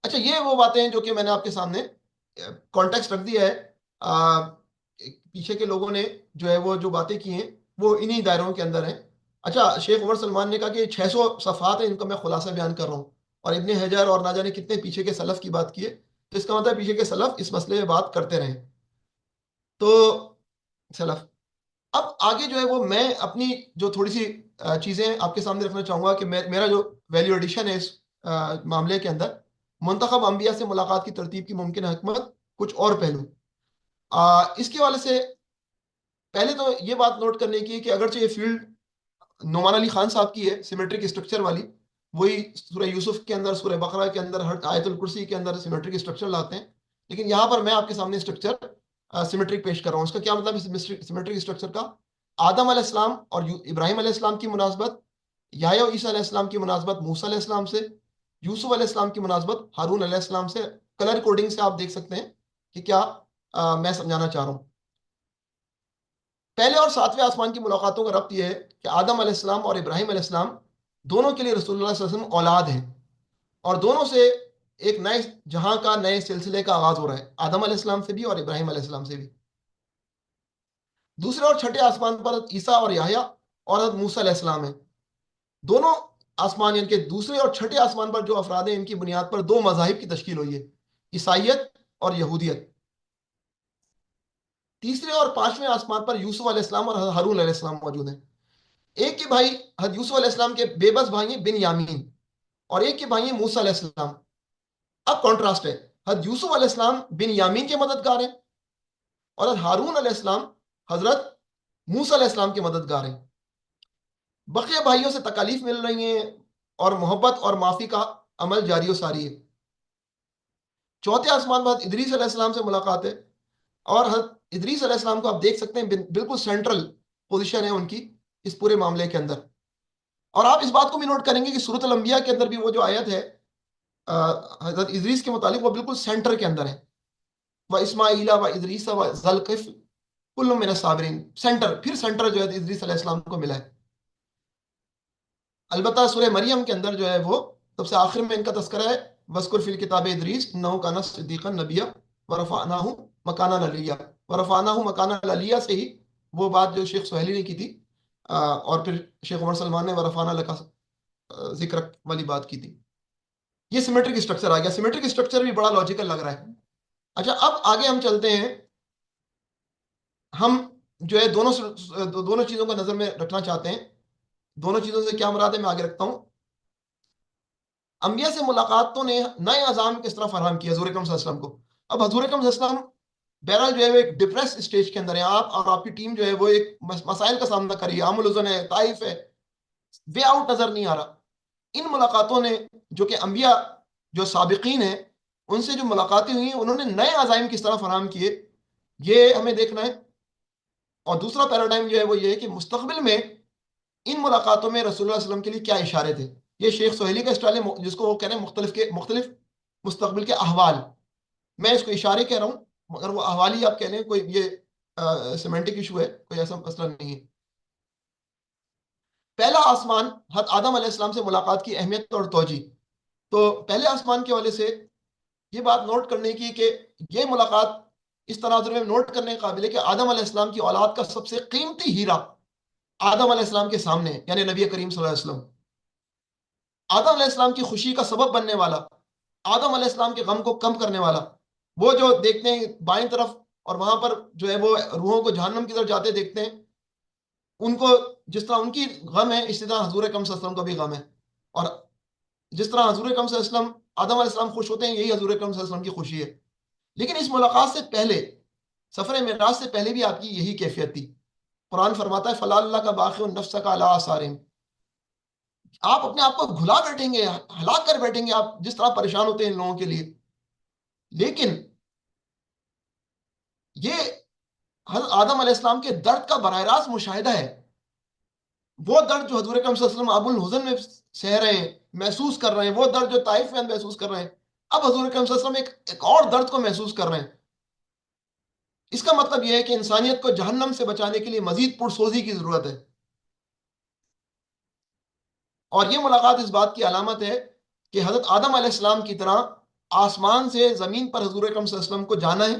اچھا، یہ وہ باتیں ہیں جو کہ میں نے آپ کے سامنے کانٹیکسٹ رکھ دیا ہے۔ پیچھے کے لوگوں نے جو ہے وہ جو باتیں کی ہیں وہ انہی دائروں کے اندر ہیں۔ اچھا، شیخ عمر سلمان نے کہا کہ 600 صفحات ہیں، ان کا میں خلاصہ بیان کر رہا ہوں، اور ابن حجر اور نہ جانے کتنے پیچھے کے سلف کی بات کی ہے، تو اس کا مطلب پیچھے کے سلف اس مسئلے میں بات کرتے رہے۔ تو سلف، اب آگے جو ہے وہ میں اپنی جو تھوڑی سی چیزیں آپ کے سامنے رکھنا چاہوں گا کہ میرا جو ویلیو ایڈیشن ہے اس معاملے کے اندر، منتخب انبیاء سے ملاقات کی ترتیب کی ممکن حکمت، کچھ اور پہلو۔ اس کے حوالے سے پہلے تو یہ بات نوٹ کرنے کی ہے کہ اگرچہ یہ فیلڈ نعمان علی خان صاحب کی ہے، سیمیٹرک اسٹرکچر والی، وہی سورہ یوسف کے اندر، سورہ بقرہ کے اندر، ہر آیت الکرسی کے اندر سیمیٹرک اسٹرکچر لاتے ہیں، لیکن یہاں پر میں آپ کے سامنے اسٹرکچر سیمیٹرک پیش کر رہا ہوں۔ اس کا کیا مطلب ہے سیمیٹرک اسٹرکچر کا؟ آدم علیہ السلام اور ابراہیم علیہ السلام کی مناسبت، یحییٰ و عیسیٰ علیہ السلام کی مناسبت موسیٰ علیہ السلام سے، یوسف علیہ السلام کی مناسبت ہارون علیہ السلام سے۔ کلر کوڈنگ سے آپ دیکھ سکتے ہیں کہ کیا میں سمجھانا چاہ رہا ہوں۔ پہلے اور 7ویں آسمان کی ملاقاتوں کا ربط یہ ہے کہ آدم علیہ السلام اور ابراہیم علیہ السلام دونوں کے لیے رسول اللہ صلی اللہ علیہ وسلم اولاد ہیں، اور دونوں سے ایک نئے جہاں کا، نئے سلسلے کا آغاز ہو رہا ہے، آدم علیہ السلام سے بھی اور ابراہیم علیہ السلام سے بھی۔ دوسرے اور چھٹے آسمان پر حضرت عیسیٰ اور یحییٰ اور حضرت موسیٰ علیہ السلام ہیں۔ دونوں آسمان، یعنی کہ دوسرے اور چھٹے آسمان پر جو افراد ہیں، ان کی بنیاد پر 2 مذاہب کی تشکیل ہوئی ہے، عیسائیت اور یہودیت۔ تیسرے اور 5ویں آسمان پر یوسف علیہ السلام اور ہارون علیہ السلام موجود ہیں۔ ایک کے بھائی حضرت یوسف علیہ السلام کے بے بس بھائی ہیں بن یامین، اور ایک کے بھائی ہیں موسیٰ علیہ السلام۔ اب کانٹراسٹ ہے، حضرت یوسف علیہ السلام بن یامین کے مددگار ہیں، اور حضرت ہارون علیہ السلام حضرت موسیٰ علیہ السلام کے مددگار ہیں۔ بقیہ بھائیوں سے تکالیف مل رہی ہیں اور محبت اور معافی کا عمل جاری و ساری ہے۔ چوتھے آسمان پر حضرت ادریس علیہ السلام سے ملاقات ہے، اور حضرت ادریس علیہ السلام کو آپ دیکھ سکتے ہیں بالکل سینٹرل پوزیشن ہے ان کی اس پورے معاملے کے اندر۔ اور آپ اس بات کو بھی نوٹ کریں گے کہ سورۃ الانبیاء کے اندر بھی وہ جو آیت ہے حضرت ادریس کے متعلق، وہ بالکل سینٹر کے اندر ہے، وہ اسماعیل و ادریس و ذلقف کل من الصابرین، سینٹر، پھر سینٹر جو ہے ادریس علیہ السلام کو ملا ہے۔ البتہ سورہ مریم کے اندر جو ہے وہ سب سے آخر میں ان کا تذکرہ ہے، وذکر فی الکتاب ادریس انہ کان صدیقا نبیا ورفعناہ مکانا علیہ۔ ورفعناہ مکانا علیہ سے ہی وہ بات جو شیخ سہیلی نے کی تھی، اور پھر شیخ عمر سلمان نے ورفعنا لکا ذکر والی بات کی تھی۔ یہ سیمیٹرک اسٹرکچر آ گیا۔ سیمیٹرک اسٹرکچر بھی بڑا لاجیکل لگ رہا ہے۔ اچھا، اب آگے ہم چلتے ہیں، ہم جو ہے دونوں چیزوں کو نظر میں رکھنا چاہتے ہیں۔ دونوں چیزوں سے کیا مراد ہے میں آگے رکھتا ہوں۔ انبیاء سے ملاقاتوں نے نئے عزام کس طرح فراہم کیا حضور اکرم صلی اللہ علیہ وسلم کو۔ اب حضور اکرم صلی اللہ علیہ وسلم بہرحال جو ہے وہ ایک ڈپریس اسٹیج کے اندر ہیں، آپ اور آپ کی ٹیم جو ہے وہ ایک مسائل کا سامنا کر رہی ہے، عام الوزن ہے، طائف ہے، وے آؤٹ نظر نہیں آ رہا۔ ان ملاقاتوں نے جو کہ انبیاء جو سابقین ہیں ان سے جو ملاقاتیں ہوئی ہیں، انہوں نے نئے عزائم کس طرح فراہم کیے، یہ ہمیں دیکھنا ہے۔ اور دوسرا پیراڈائم جو ہے وہ یہ ہے کہ مستقبل میں ان ملاقاتوں میں رسول اللہ صلی اللہ علیہ وسلم کے لیے کیا اشارے تھے۔ یہ شیخ سہیلی کا اسٹائل ہے جس کو وہ کہہ رہے ہیں مختلف مستقبل کے احوال۔ میں اس کو اشارے کہہ رہا ہوں، مگر وہ احوال ہی آپ کہہ لیں، کوئی یہ سیمنٹک ایشو ہے، کوئی ایسا مسئلہ نہیں ہے۔ پہلا آسمان، حضرت آدم علیہ السلام سے ملاقات کی اہمیت اور توجہ۔ تو پہلے آسمان کے حوالے سے یہ بات نوٹ کرنے کی کہ یہ ملاقات اس تناظر میں نوٹ کرنے کے قابل ہے کہ آدم علیہ السلام کی اولاد کا سب سے قیمتی ہیرا آدم علیہ السلام کے سامنے، یعنی نبی کریم صلی اللہ علیہ وسلم، آدم علیہ السلام کی خوشی کا سبب بننے والا، آدم علیہ السلام کے غم کو کم کرنے والا، وہ جو دیکھتے ہیں بائیں طرف اور وہاں پر جو ہے وہ روحوں کو جہنم کی طرف جاتے دیکھتے ہیں، ان کو جس طرح ان کی غم ہے اسی طرح حضور اکرم صلی اللہ علیہ وسلم کا بھی غم ہے، اور جس طرح حضور اکرم صلی اللہ علیہ وسلم آدم علیہ السلام خوش ہوتے ہیں، یہی حضور اکرم صلی اللہ علیہ وسلم کی خوشی ہے۔ لیکن اس ملاقات سے پہلے، سفر معراج سے پہلے بھی آپ کی یہی کیفیت تھی۔ قرآن فرماتا ہے فلا اللہ کا باقی نفس کا لا آثارہم، آپ اپنے آپ کو گھلا بیٹھیں گے، ہلاک کر بیٹھیں گے آپ جس طرح پریشان ہوتے ہیں ان لوگوں کے لیے. لیکن یہ حضرت آدم علیہ السلام کے درد کا براہ راست مشاہدہ ہے. وہ درد جو حضور اکرم صلی اللہ علیہ وسلم ابو الحزن میں سہ رہے ہیں، محسوس کر رہے ہیں، وہ درد جو طائف میں محسوس کر رہے ہیں، اب حضور اکرم صلی اللہ علیہ وسلم ایک اور درد کو محسوس کر رہے ہیں. اس کا مطلب یہ ہے کہ انسانیت کو جہنم سے بچانے کے لیے مزید پرسوزی کی ضرورت ہے. اور یہ ملاقات اس بات کی علامت ہے کہ حضرت آدم علیہ السلام کی طرح آسمان سے زمین پر حضور اکرم صلی اللہ علیہ وسلم کو جانا ہے،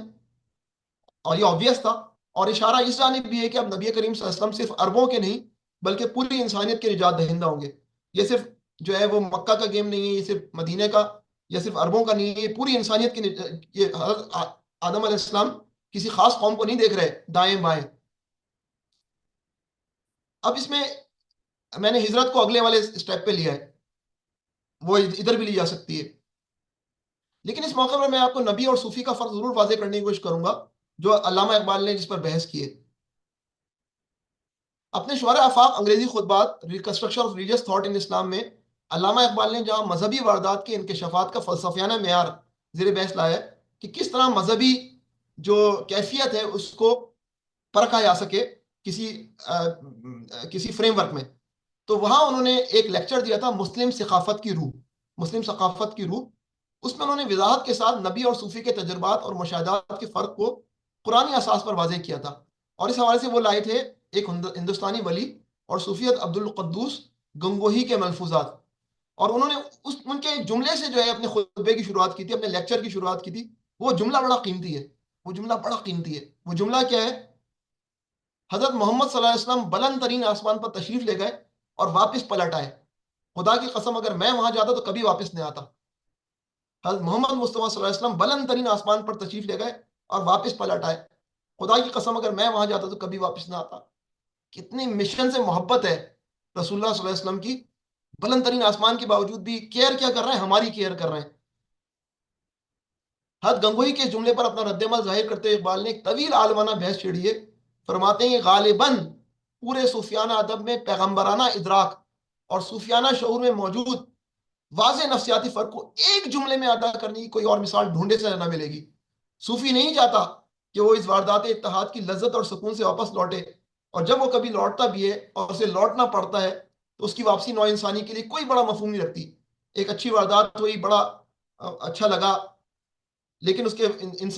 اور یہ obvious تھا. اور اشارہ اس جانب بھی ہے کہ اب نبی کریم صلی اللہ علیہ وسلم صرف عربوں کے نہیں بلکہ پوری انسانیت کے نجات دہندہ ہوں گے. یہ صرف جو ہے وہ مکہ کا گیم نہیں ہے، یہ صرف مدینے کا یا صرف عربوں کا نہیں ہے، یہ پوری انسانیت کی یہ حضرت آدم علیہ السلام کسی خاص قوم کو نہیں دیکھ رہے دائیں بائیں. اب اس میں نے ہجرت کو اگلے والے اسٹیپ پہ لیا ہے، وہ ادھر بھی لی جا سکتی ہے. لیکن اس موقع پر میں آپ کو نبی اور صوفی کا فرق ضرور واضح کرنے کی کوشش کروں گا جو علامہ اقبال نے جس پر بحث کی ہے. اپنے شعر آفاق انگریزی خطبات reconstruction of religious thought in Islam میں علامہ اقبال نے جہاں مذہبی واردات کے انکشافات کا فلسفیانہ معیار زیر بحث لایا ہے کہ کس طرح مذہبی جو کیفیت ہے اس کو پرکھا جا سکے کسی کسی فریم ورک میں، تو وہاں انہوں نے ایک لیکچر دیا تھا مسلم ثقافت کی روح. مسلم ثقافت کی روح، اس میں انہوں نے وضاحت کے ساتھ نبی اور صوفی کے تجربات اور مشاہدات کے فرق کو قرآنی اساس پر واضح کیا تھا. اور اس حوالے سے وہ لائے تھے ایک ہندوستانی ولی اور صوفیت عبد القدوس گنگوہی کے ملفوظات. اور انہوں نے ان کے ایک جملے سے جو ہے اپنے خطبے کی شروعات کی تھی، اپنے لیکچر کی شروعات کی تھی. وہ جملہ بڑا قیمتی ہے، وہ جملہ بڑا قیمتی ہے. وہ جملہ کیا ہے؟ حضرت محمد صلی اللہ علیہ وسلم بلند ترین آسمان پر تشریف لے گئے اور واپس پلٹ آئے. خدا کی قسم اگر میں وہاں جاتا تو کبھی واپس نہیں آتا. حضرت محمد مصطفیٰ صلی اللہ علیہ وسلم بلند ترین آسمان پر تشریف لے گئے اور واپس پلٹ آئے. خدا کی قسم اگر میں وہاں جاتا تو کبھی واپس نہ آتا. کتنی مشن سے محبت ہے رسول اللہ صلی اللہ علیہ وسلم کی. بلند ترین آسمان کے باوجود بھی کیئر کیا کر رہے ہیں؟ ہماری کیئر کر رہے ہیں. حضرت گنگوئی کے جملے پر اپنا رد عمل ظاہر کرتے ہوئے اقبال نے ایک طویل عالمانہ بحث چھیڑی ہے. فرماتے ہیں غالباً پورے صوفیانہ ادب میں پیغمبرانہ ادراک اور صوفیانہ شعور میں موجود واضح نفسیاتی فرق کو ایک جملے میں ادا کرنے کی کوئی اور مثال ڈھونڈے سے نہ ملے گی. صوفی نہیں چاہتا کہ وہ اس واردات اتحاد کی لذت اور سکون سے واپس لوٹے، اور جب وہ کبھی لوٹتا بھی ہے اور اسے لوٹنا پڑتا ہے تو اس کی واپسی نوع انسانی کے لیے کوئی بڑا مفہوم نہیں رکھتی. ایک اچھی واردات ہوئی، بڑا اچھا لگا، لیکن اس کے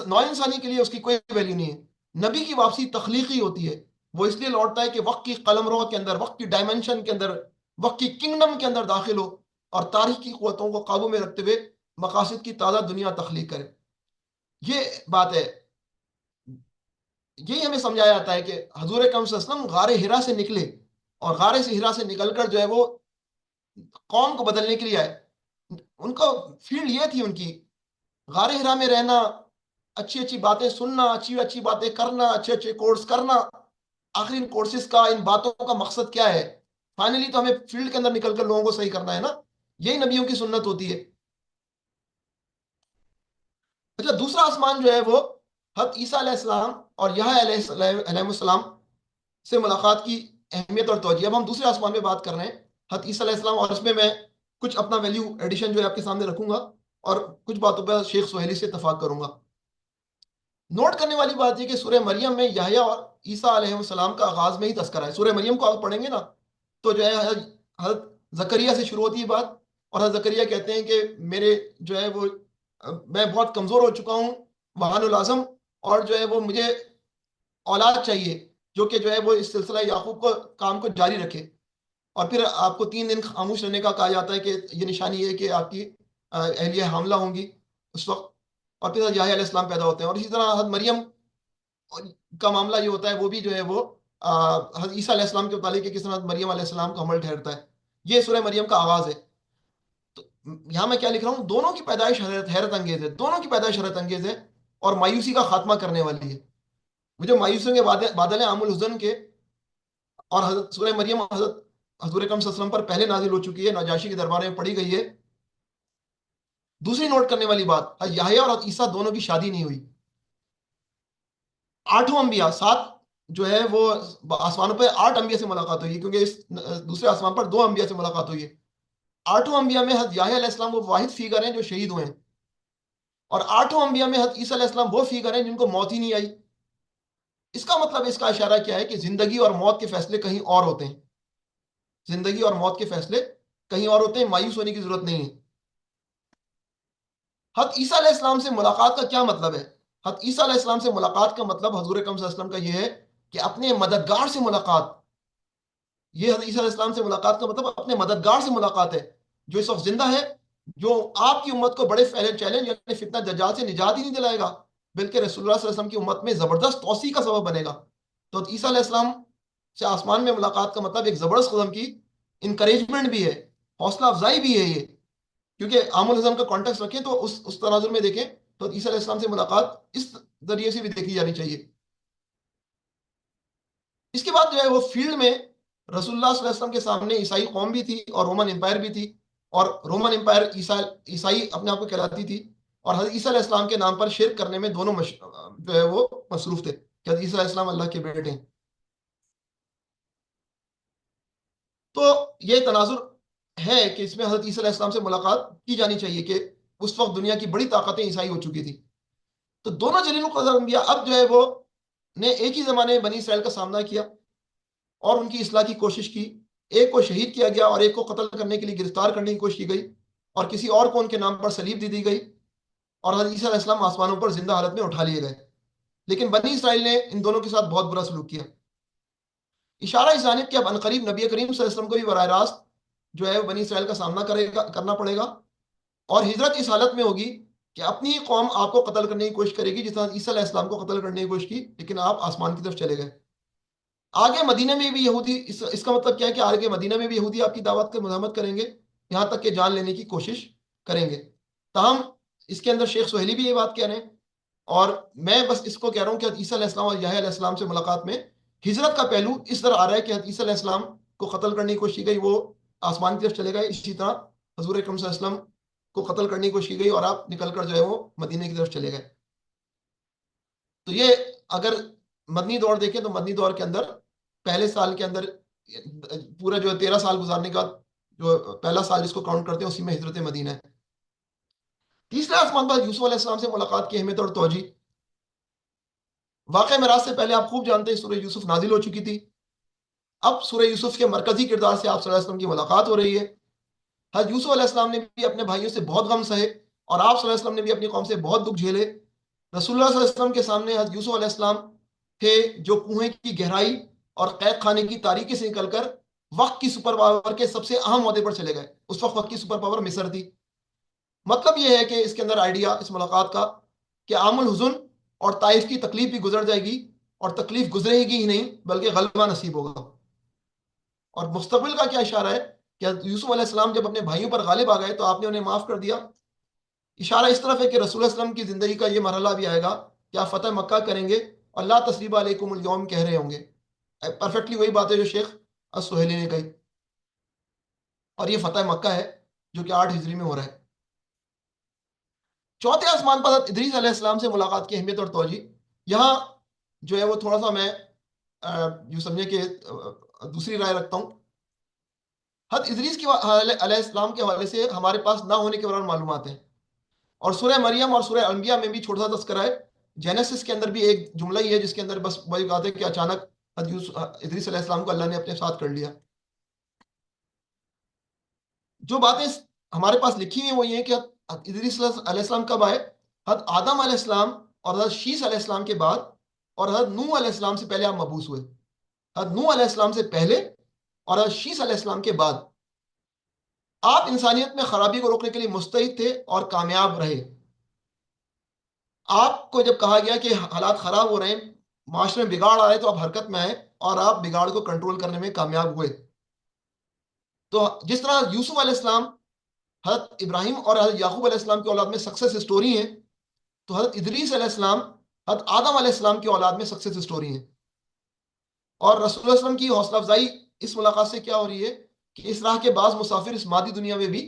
نوع انسانی کے لیے اس کی کوئی ویلیو نہیں ہے. نبی کی واپسی تخلیقی ہوتی ہے. وہ اس لیے لوٹتا ہے کہ وقت کی قلم رو کے اندر، وقت کی ڈائمنشن کے اندر، وقت کی کنگڈم کے اندر داخل ہو اور تاریخ کی قوتوں کو قابو میں رکھتے ہوئے مقاصد کی تازہ دنیا تخلیق کرے. یہ بات ہے. یہی ہمیں سمجھایا جاتا ہے کہ حضور اکرم صلی اللہ علیہ وسلم غار ہرا سے نکلے اور غار سے ہرا سے نکل کر جو ہے وہ قوم کو بدلنے کے لیے آئے. ان کا فیلڈ یہ تھی، ان کی غار ہرا میں رہنا، اچھی اچھی باتیں سننا، اچھی اچھی باتیں کرنا، اچھے اچھے کورس کرنا. آخر ان کورسز کا، ان باتوں کا مقصد کیا ہے؟ فائنلی تو ہمیں فیلڈ کے اندر نکل کر لوگوں کو صحیح کرنا ہے نا. یہی نبیوں کی سنت ہوتی ہے. اچھا، دوسرا آسمان جو ہے وہ حضرت عیسیٰ علیہ السلام اور یحییٰ علیہ السلام سے ملاقات کی اہمیت اور توجہ. اب ہم دوسرے آسمان میں بات کر رہے ہیں حضرت عیسیٰ علیہ السلام، اور اس میں کچھ اپنا ویلیو ایڈیشن جو ہے آپ کے سامنے رکھوں گا اور کچھ باتوں پہ شیخ سہیلی سے اتفاق کروں گا. نوٹ کرنے والی بات یہ کہ سورہ مریم میں یحییٰ اور عیسیٰ علیہ السلام کا آغاز میں ہی تذکرہ ہے. سورہ مریم کو آپ پڑھیں گے نا تو جو ہے حضرت زکریا سے شروع ہوتی ہے بات، اور حضرت زکریا کہتے ہیں کہ میرے جو ہے وہ میں بہت کمزور ہو چکا ہوں، وہان العظم، اور جو ہے وہ مجھے اولاد چاہیے جو کہ جو ہے وہ اس سلسلہ یعقوب کو کام کو جاری رکھے. اور پھر آپ کو 3 دن خاموش رہنے کا کہا جاتا ہے کہ یہ نشانی ہے کہ آپ کی اہلیہ حاملہ ہوں گی اس وقت. اور پھر یحییٰ علیہ السلام پیدا ہوتے ہیں. اور اسی طرح حضرت مریم کا معاملہ یہ ہوتا ہے، وہ بھی جو ہے وہ حضرت عیسیٰ علیہ السلام کے متعلق ہے، کس طرح مریم علیہ السلام کا حمل ٹھہرتا ہے. یہ سورہ مریم کا آغاز ہے. تو یہاں میں کیا لکھ رہا ہوں؟ دونوں کی پیدائش حیرت انگیز ہے، دونوں کی پیدائش حیرت انگیز ہے اور مایوسی کا خاتمہ کرنے والی ہے. وہ جو مایوسیوں کے بادل ہیں عام الحزن کے، اور حضرت سورہ مریم حضرت حضور اکرم صلی اللہ علیہ وسلم پر پہلے نازل ہو چکی ہے، نجاشی کے دربار میں پڑھی گئی ہے. دوسری نوٹ کرنے والی بات، یحییٰ اور عیسیٰ دونوں کی شادی نہیں ہوئی. 8 انبیاء، 7 جو ہے وہ آسمانوں پہ 8 انبیاء سے ملاقات ہوئی ہے، کیونکہ اس دوسرے آسمان پر 2 انبیاء سے ملاقات ہوئی ہے۔ 8 انبیاء میں حضرت یحییٰ علیہ السلام وہ واحد فیگر ہیں جو شہید ہوئے ہیں، اور 8 انبیاء میں حضرت عیسیٰ علیہ السلام وہ فیگر ہیں جن کو موت ہی نہیں آئی۔ اس کا مطلب اس کا اشارہ کیا ہے کہ زندگی اور موت کے فیصلے کہیں اور ہوتے ہیں، زندگی اور موت کے فیصلے کہیں اور ہوتے ہیں، مایوس ہونے کی ضرورت نہیں ہے۔ حضرت عیسیٰ علیہ السلام سے ملاقات کا کیا مطلب ہے؟ حضرت عیسیٰ علیہ السلام سے ملاقات کا مطلب حضور اکرم صلی اللہ علیہ وسلم کا یہ ہے کہ اپنے مددگار سے ملاقات۔ یہ حضرت عیسیٰ علیہ السلام سے ملاقات کا مطلب اپنے مددگار سے ملاقات ہے، جو اس وقت زندہ ہے، جو آپ کی امت کو بڑے چیلنج یعنی فتنہ دجال سے نجات ہی نہیں دلائے گا، بلکہ رسول اللہ صلی اللہ علیہ وسلم کی امت میں زبردست توسیع کا سبب بنے گا۔ تو حضرت عیسیٰ علیہ السلام سے آسمان میں ملاقات کا مطلب ایک زبردست قسم کی انکریجمنٹ بھی ہے، حوصلہ افزائی بھی ہے یہ، کیونکہ عام الحزم کا کانٹیکس رکھیں تو اس تناظر میں دیکھیں تو عیسیٰ علیہ السلام سے ملاقات اس ذریعے سے بھی دیکھی جانی چاہیے۔ اس کے بعد جو ہے وہ فیلڈ میں رسول اللہ صلی اللہ علیہ وسلم کے سامنے عیسائی قوم بھی تھی اور رومن امپائر بھی تھی، اور رومن امپائر عیسائی اپنے آپ کو کہلاتی تھی، اور حضرت عیسیٰ علیہ السلام کے نام پر شرک کرنے میں دونوں جو ہے وہ مصروف تھے کہ حضرت عیسیٰ علیہ السلام اللہ کے بیٹے ہیں۔ تو یہ تناظر ہے کہ اس میں حضرت عیسیٰ علیہ السلام سے ملاقات کی جانی چاہیے کہ اس وقت دنیا کی بڑی طاقتیں عیسائی ہو چکی تھی۔ تو دونوں جلیل القدر انبیاء اب جو ہے وہ نے ایک ہی زمانے میں بنی اسرائیل کا سامنا کیا اور ان کی اصلاح کی کوشش کی۔ ایک کو شہید کیا گیا اور ایک کو قتل کرنے کے لیے گرفتار کرنے کی کوشش کی گئی، اور کسی اور کو ان کے نام پر صلیب دی گئی، اور حضرت عیسیٰ علیہ السلام آسمانوں پر زندہ حالت میں اٹھا لیے گئے۔ لیکن بنی اسرائیل نے ان دونوں کے ساتھ بہت برا سلوک کیا۔ اشارہ اس جانب کہ اب عنقریب نبی کریم صلی اللہ علیہ وسلم کو بھی براہ راست جو ہے وہ بنی اسرائیل کا سامنا کرنا پڑے گا، اور ہجرت اس حالت میں ہوگی کہ اپنی ہی قوم آپ کو قتل کرنے کی کوشش کرے گی، جس طرح عیسیٰ علیہ السلام کو قتل کرنے کی کوشش کی، لیکن آپ آسمان کی طرف چلے گئے۔ آگے مدینہ میں بھی یہودی اس کا مطلب کیا ہے کہ آگے مدینہ میں بھی یہودی آپ کی دعوت کی مزاحمت کریں گے، یہاں تک کہ جان لینے کی کوشش کریں گے۔ تاہم اس کے اندر شیخ سہیلی بھی یہ بات کہہ رہے ہیں، اور میں بس اس کو کہہ رہا ہوں کہ حضرت عیسیٰ علیہ السلام اور یحییٰ علیہ السلام سے ملاقات میں ہجرت کا پہلو اس طرح آ رہا ہے کہ حضرت عیسیٰ علیہ السلام کو قتل کرنے کی کوشش کی گئی، وہ آسمان کی طرف چلے گئے، اسی طرح حضور اکرم صلی اللہ علیہ وسلم کو قتل کرنے کی کوشش کی گئی اور آپ نکل کر جو ہے وہ مدینہ کی طرف چلے گئے۔ تو یہ اگر مدنی دور دیکھیں تو مدنی دور کے اندر پہلے سال کے اندر پورا جو ہے 13 سال گزارنے کا جو پہلا سال جس کو کاؤنٹ کرتے ہیں اسی میں ہجرت مدینہ ہے۔ تیسرے آسمان پر یوسف علیہ السلام سے ملاقات کی اہمیت اور توجہ، واقع معراج سے پہلے آپ خوب جانتے ہیں سورہ یوسف نازل ہو چکی تھی، اب سورہ یوسف کے مرکزی کردار سے آپ صلی اللہ علیہ وسلم کی ملاقات ہو رہی ہے۔ حضرت یوسف علیہ السلام نے بھی اپنے بھائیوں سے بہت غم سہے، اور آپ صلی اللہ علیہ وسلم نے بھی اپنی قوم سے بہت دکھ جھیلے۔ رسول اللہ صلی اللہ علیہ وسلم کے سامنے حضرت یوسف علیہ السلام تھے جو کنویں کی گہرائی اور قید خانے کی تاریکی سے نکل کر وقت کی سپر پاور کے سب سے اہم عہدے پر چلے گئے۔ اس وقت کی سپر پاور مصر تھی۔ مطلب یہ ہے کہ اس کے اندر آئیڈیا اس ملاقات کا کہ عام الحزن اور طائف کی تکلیف بھی گزر جائے گی، اور تکلیف گزرے گی ہی نہیں بلکہ غلبہ نصیب ہوگا۔ اور مستقبل کا کیا اشارہ ہے کہ یوسف علیہ السلام جب اپنے بھائیوں پر غالب آ گئے تو آپ نے انہیں معاف کر دیا۔ اشارہ اس طرف ہے کہ رسول اللہ علیہ وسلم کی زندگی کا یہ مرحلہ بھی آئے گا کہ آپ فتح مکہ کریں گے اور لا تثریب علیکم اليوم کہہ رہے ہوں گے۔ پرفیکٹلی وہی بات ہے جو شیخ السہیلی نے کہی، اور یہ فتح مکہ ہے جو کہ 8 ہجری میں ہو رہا ہے۔ چوتھے آسمان پر حضرت ادریس علیہ السلام سے ملاقات کی اہمیت اور توجہ، یہاں جو ہے وہ تھوڑا سا میں یوں سمجھے کہ دوسری رائے رکھتا ہوں۔ حضرت ادریس علیہ السلام کے حوالے سے ہمارے پاس نہ ہونے کے برابر معلومات ہیں، اور سورہ مریم اور سورہ انبیاء میں بھی چھوٹا سا تذکرہ ہے۔ جینیسس کے اندر بھی ایک جملہ ہی ہے جس کے اندر بس وہی بات ہے کہ اچانک ادریس علیہ السلام کو اللہ نے اپنے ساتھ کر لیا۔ جو باتیں ہمارے پاس لکھی ہوئی ہیں وہ یہ ہے کہ ادریس علیہ السلام کب آئے؟ حضرت آدم علیہ السلام اور حضرت شیس علیہ السلام کے بعد، اور حضرت نوح علیہ السلام سے پہلے آپ مبعوث ہوئے۔ حضرت نوح علیہ السلام سے پہلے اور حضرت شیس علیہ السلام کے بعد آپ انسانیت میں خرابی کو روکنے کے لیے مستعد تھے اور کامیاب رہے۔ آپ کو جب کہا گیا کہ حالات خراب ہو رہے ہیں، معاشرے میں بگاڑ آ رہا ہے، تو آپ حرکت میں آئے اور آپ بگاڑ کو کنٹرول کرنے میں کامیاب ہوئے۔ تو جس طرح یوسف علیہ السلام حضرت ابراہیم اور حضرت یعقوب علیہ السلام کی اولاد میں سکسیس اسٹوری ہیں، تو حضرت ادریس علیہ السلام حضرت آدم علیہ السلام کی اولاد میں سکسیس اسٹوری ہیں۔ اور رسول اللہ علیہ وسلم کی حوصلہ افزائی اس ملاقات سے کیا ہو رہی ہے کہ اس راہ کے بعض مسافر اس مادی دنیا میں بھی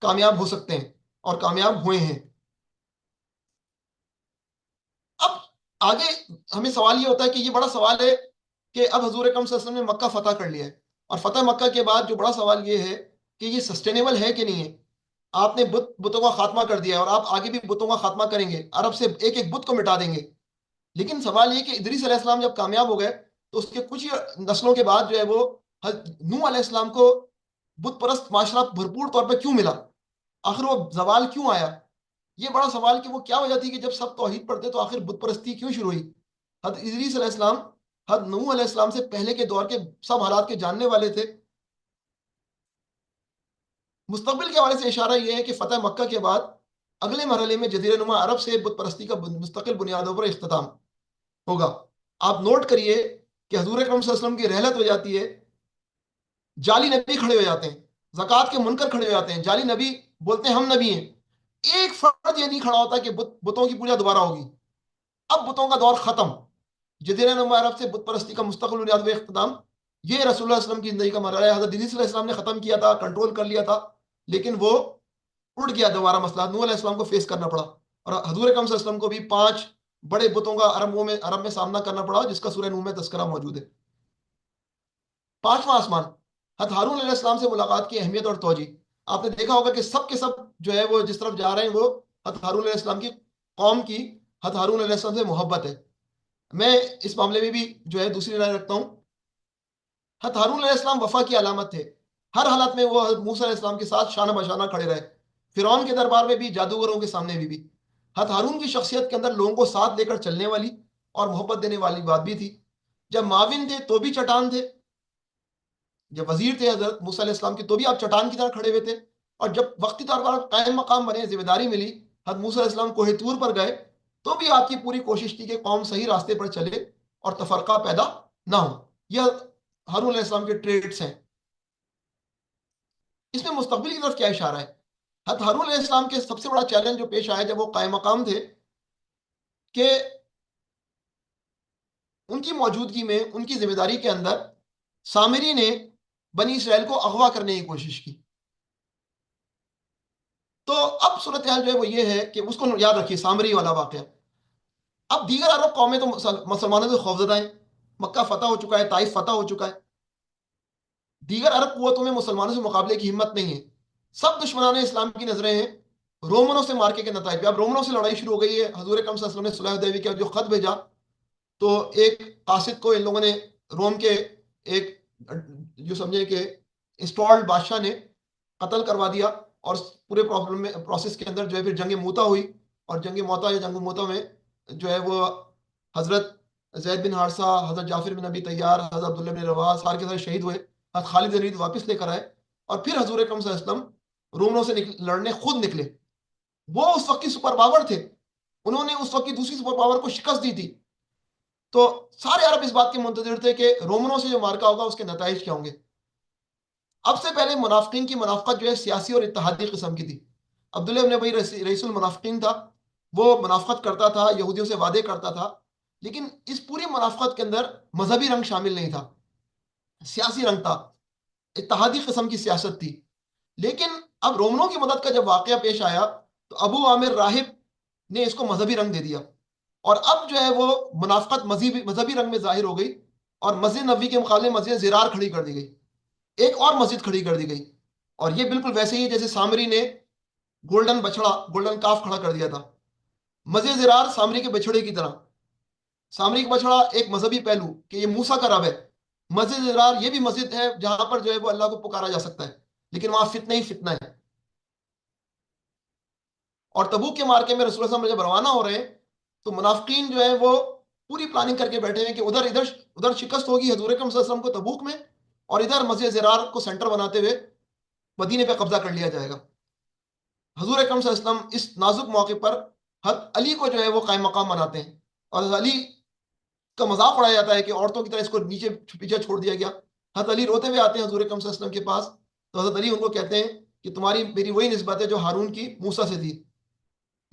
کامیاب ہو سکتے ہیں اور کامیاب ہوئے ہیں۔ اب آگے ہمیں سوال یہ ہوتا ہے کہ یہ بڑا سوال ہے کہ اب حضور اکرم صلی اللہ علیہ وسلم نے مکہ فتح کر لیا ہے، اور فتح مکہ کے بعد جو بڑا سوال یہ ہے کہ یہ سسٹینیبل ہے کہ نہیں ہے. آپ نے بتوں کا خاتمہ کر دیا ہے، اور آپ آگے بھی بتوں کا خاتمہ کریں گے، عرب سے ایک ایک بت کو مٹا دیں گے. لیکن سوال یہ کہ ادریس علیہ السلام جب کامیاب ہو گئے تو اس کے کچھ ہی نسلوں کے بعد جو ہے وہ نوح علیہ السلام کو بت پرست معاشرہ بھرپور طور پہ کیوں ملا؟ آخر وہ زوال کیوں آیا؟ یہ بڑا سوال کہ وہ کیا وجہ تھی کہ جب سب توحید پڑھتے تو آخر بت پرستی کیوں شروع ہوئی؟ حضرت ادریس علیہ السلام حضرت نوح علیہ السلام سے پہلے کے دور کے سب حالات کے جاننے والے تھے. مستقبل کے حوالے سے اشارہ یہ ہے کہ فتح مکہ کے بعد اگلے مرحلے میں جزیرہ نما عرب سے بت پرستی کا مستقل بنیادوں پر اختتام ہوگا. آپ نوٹ کریے کہ حضور اکرم صلی اللہ علیہ وسلم کی رحلت ہو جاتی ہے، جعلی نبی کھڑے ہو جاتے ہیں، زکوٰۃ کے منکر کھڑے ہو جاتے ہیں، جعلی نبی بولتے ہیں ہم نبی ہیں. ایک فرد یہ نہیں کھڑا ہوتا کہ بتوں کی پوجا دوبارہ ہوگی. اب بتوں کا دور ختم، جزیرہ نما عرب سے بت پرستی کا مستقل بنیاد و اختتام. یہ رسول اللہ صلی اللہ علیہ وسلم کی زندگی کا مرحلہ ہے. حضرت عیسی علیہ السلام نے ختم کیا تھا، کنٹرول کر لیا تھا، لیکن وہ اٹھ گیا دوبارہ مسئلہ، نوح علیہ السلام کو فیس کرنا پڑا. اور حضور اکرم صلی اللہ علیہ وسلم کو بھی 5 بڑے بتوں کا عرب میں سامنا کرنا پڑا، جس کا سورہ نوح میں تذکرہ موجود ہے. 5واں آسمان، حضرت ہارون علیہ السلام سے ملاقات کی اہمیت اور توجہ. آپ نے دیکھا ہوگا کہ سب کے سب جو ہے وہ جس طرف جا رہے ہیں وہ حضرت ہارون علیہ السلام کی قوم کی حضرت ہارون علیہ السلام سے محبت ہے. میں اس معاملے میں بھی جو ہے دوسری رائے رکھتا ہوں. حضرت ہارون علیہ السلام وفا کی علامت تھے. ہر حالت میں وہ حضرت موسیٰ علیہ السلام کے ساتھ شانہ بشانہ کھڑے رہے، فرعون کے دربار میں بھی، جادوگروں کے سامنے بھی. حضرت ہارون کی شخصیت کے اندر لوگوں کو ساتھ لے کر چلنے والی اور محبت دینے والی بات بھی تھی. جب معاون تھے تو بھی چٹان تھے، جب وزیر تھے حضرت موسیٰ علیہ السلام کے تو بھی آپ چٹان کی طرح کھڑے ہوئے تھے. اور جب وقتی طور پر آپ قائم مقام بنے، ذمہ داری ملی، حضرت موسیٰ علیہ السلام کوہ طور پر گئے، تو بھی آپ کی پوری کوشش تھی کہ قوم صحیح راستے پر چلے اور تفرقہ پیدا نہ ہو. یہ ہارون علیہ السلام کے ٹریٹس ہیں. اس میں مستقبل کی طرف کیا اشارہ ہے؟ حضرت ہارون علیہ السلام کے سب سے بڑا چیلنج جو پیش آیا جب وہ قائم مقام تھے کہ ان کی موجودگی میں، ان کی ذمہ داری کے اندر سامری نے بنی اسرائیل کو اغوا کرنے کی کوشش کی. تو اب صورتحال جو ہے وہ یہ ہے کہ اس کو یاد رکھیے، سامری والا واقعہ. اب دیگر عرب قومیں تو مسلمانوں سے خوفزدہ ہیں، مکہ فتح ہو چکا ہے، طائف فتح ہو چکا ہے. دیگر عرب قوتوں میں مسلمانوں سے مقابلے کی ہمت نہیں ہے. سب دشمنان اسلام کی نظریں ہیں رومنوں سے مارکے کے نتائج پہ. اب رومنوں سے لڑائی شروع ہو گئی ہے. حضور اکرم صلی اللہ علیہ وسلم نے صلح حدیبیہ کا جو خط بھیجا تو ایک قاصد کو ان لوگوں نے، روم کے ایک جو سمجھے کہ انسٹالڈ بادشاہ نے قتل کروا دیا. اور پورے پرابلم میں پروسیس کے اندر جو ہے پھر جنگ موتا ہوئی. اور جنگ موتا یا جنگ موتا میں جو ہے وہ حضرت زید بن حارثہ، حضرت جعفر بن ابی طیار، حضرت عبداللہ بن رواحہ سارے کے سارے شہید ہوئے. حضرت خالد بن ولید واپس لے کر آئے، اور پھر حضور اکرم صلی اللہ علیہ وسلم رومنوں سے لڑنے خود نکلے. وہ اس وقت کی سپر پاور تھے، انہوں نے اس وقت کی دوسری سپر پاور کو شکست دی تھی. تو سارے عرب اس بات کے منتظر تھے کہ رومنوں سے جو مارکا ہوگا اس کے نتائج کیا ہوں گے. اب سے پہلے منافقین کی منافقت جو ہے سیاسی اور اتحادی قسم کی تھی. عبداللہ ابن ابی رئیس المنافقین تھا، وہ منافقت کرتا تھا، یہودیوں سے وعدے کرتا تھا، لیکن اس پوری منافقت کے اندر مذہبی رنگ شامل نہیں تھا، سیاسی رنگ تھا، اتحادی قسم کی سیاست تھی. لیکن اب رومنوں کی مدد کا جب واقعہ پیش آیا تو ابو عامر راہب نے اس کو مذہبی رنگ دے دیا، اور اب جو ہے وہ منافقت مذہبی رنگ میں ظاہر ہو گئی، اور مسجد نبوی کے مقابلے مسجد زرار کھڑی کر دی گئی، ایک اور مسجد کھڑی کر دی گئی. اور یہ بالکل ویسے ہی جیسے سامری نے گولڈن بچڑا، گولڈن کاف کھڑا کر دیا تھا. مسجد زرار سامری کے بچڑے کی طرح. سامری کا بچڑا ایک مذہبی پہلو کہ یہ موسیٰ کا رب ہے. مسجد زرار یہ بھی مسجد ہے جہاں پر جو ہے وہ اللہ کو پکارا جا سکتا ہے، لیکن وہاں فتنہ ہی فتنہ ہے. اور تبوک کے مارکے میں رسول اللہ صلی اللہ علیہ وسلم جب روانہ ہو رہے ہیں تو منافقین جو ہے وہ پوری پلاننگ کر کے بیٹھے ہیں کہ ادھر شکست ہوگی حضور اکرم صلی اللہ علیہ وسلم کو تبوک میں، اور ادھر مسجد زرار کو سینٹر بناتے ہوئے مدینے پہ قبضہ کر لیا جائے گا. حضور اکرم صلی اللہ علیہ وسلم اس نازک موقع پر حضرت علی کو جو ہے وہ قائم مقام بناتے ہیں، اور حضرت علی کا مذاق اڑایا جاتا ہے کہ عورتوں کی طرح اس کو نیچے پیچھے چھوڑ دیا گیا. حضرت علی روتے ہوئے آتے ہیں حضور اکرم صلی اللہ علیہ وسلم کے پاس، تو حضرت علی ان کو کہتے ہیں کہ تمہاری میری وہی نسبت ہے جو ہارون کی موسیٰ سے تھی.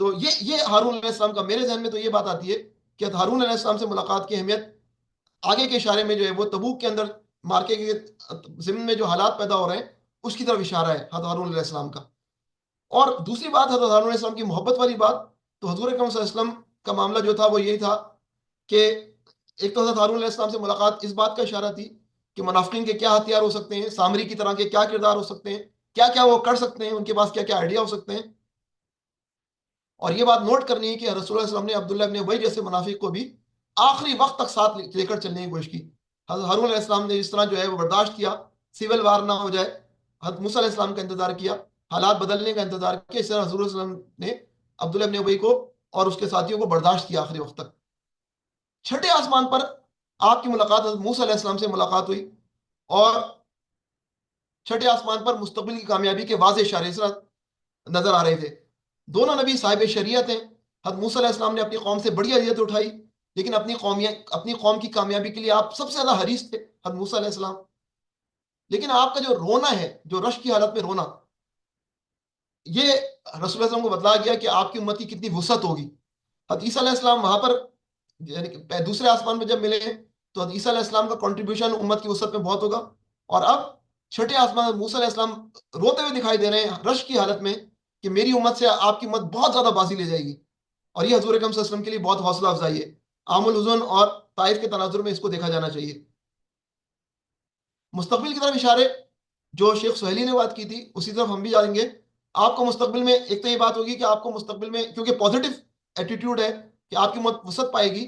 تو یہ ہارون علیہ السلام کا میرے ذہن میں تو یہ بات آتی ہے کہ ہارون علیہ السلام سے ملاقات کی اہمیت آگے کے اشارے میں جو ہے وہ تبوک کے اندر مارکے کے ضمن میں جو حالات پیدا ہو رہے ہیں اس کی طرف اشارہ ہے حضرت ہارون علیہ السلام کا. اور دوسری بات حضرت ہارون علیہ السلام کی محبت والی بات، تو حضور اکرم صلی اللہ علیہ وسلم کا معاملہ جو تھا وہ یہی تھا کہ ایک تو حضرت ہارون علیہ السلام سے ملاقات اس بات کا اشارہ تھی کہ منافقین کے کیا ہتھیار ہو سکتے ہیں، سامری کی طرح کے کیا کردار ہو سکتے ہیں، کیا کیا وہ کر سکتے ہیں، ان کے پاس کیا کیا آئیڈیا ہو سکتے ہیں. اور یہ بات نوٹ کرنی ہے کہ رسول اللہ صلی اللہ علیہ وسلم نے عبداللہ ابن ابی جیسے منافق کو بھی آخری وقت تک ساتھ لے کر چلنے کی کوشش کی. حضرت ہارون علیہ السلام نے اس طرح جو ہے وہ برداشت کیا، سول وار نہ ہو جائے. حضرت موسیٰ علیہ السلام کا انتظار کیا، حالات بدلنے کا انتظار کیا. اس طرح حضور صلی اللہ علیہ وسلم نے عبداللہ ابن ابی کو اور اس کے ساتھیوں کو برداشت کیا آخری وقت تک. چھٹے آسمان پر آپ کی ملاقات حضرت موسیٰ علیہ السلام سے ملاقات ہوئی، اور چھٹے آسمان پر مستقبل کی کامیابی کے واضح اشارے اس طرح نظر آ رہے تھے. دونوں نبی صاحب شریعت ہیں. حضرت موسیٰ علیہ السلام نے اپنی قوم سے بڑی اذیت اٹھائی، لیکن اپنی قوم کی کامیابی کے لیے آپ سب سے زیادہ حریص تھے حضرت موسیٰ علیہ السلام. لیکن آپ کا جو رونا ہے، جو رش کی حالت میں رونا، یہ رسول اللہ صلی اللہ علیہ وسلم کو بتلایا گیا کہ آپ کی امت کی کتنی وسعت ہوگی. حضرت عیسیٰ علیہ السلام وہاں پر یعنی کہ دوسرے آسمان میں جب ملے تو حضرت عیسیٰ علیہ السلام کا کنٹریبیوشن امت کی وسعت میں بہت ہوگا. اور اب چھٹے آسمان میں موسیٰ علیہ السلام روتے ہوئے دکھائی دے رہے ہیں رش کی حالت میں کہ میری امت سے آپ کی امت بہت زیادہ بازی لے جائے گی. اور یہ حضور اکرم صلی اللہ علیہ وسلم کے لیے بہت حوصلہ افزائی ہے. عام الحزن اور طائف کے تناظر میں اس کو دیکھا جانا چاہیے. مستقبل کی طرف اشارے جو شیخ سہیلی نے بات کی تھی اسی طرف ہم بھی جائیں گے. آپ کو مستقبل میں ایک تو یہ بات ہوگی کہ آپ کو مستقبل میں کیونکہ پازیٹیو ایٹیٹیوڈ ہے کہ آپ کی وسعت پائے گی،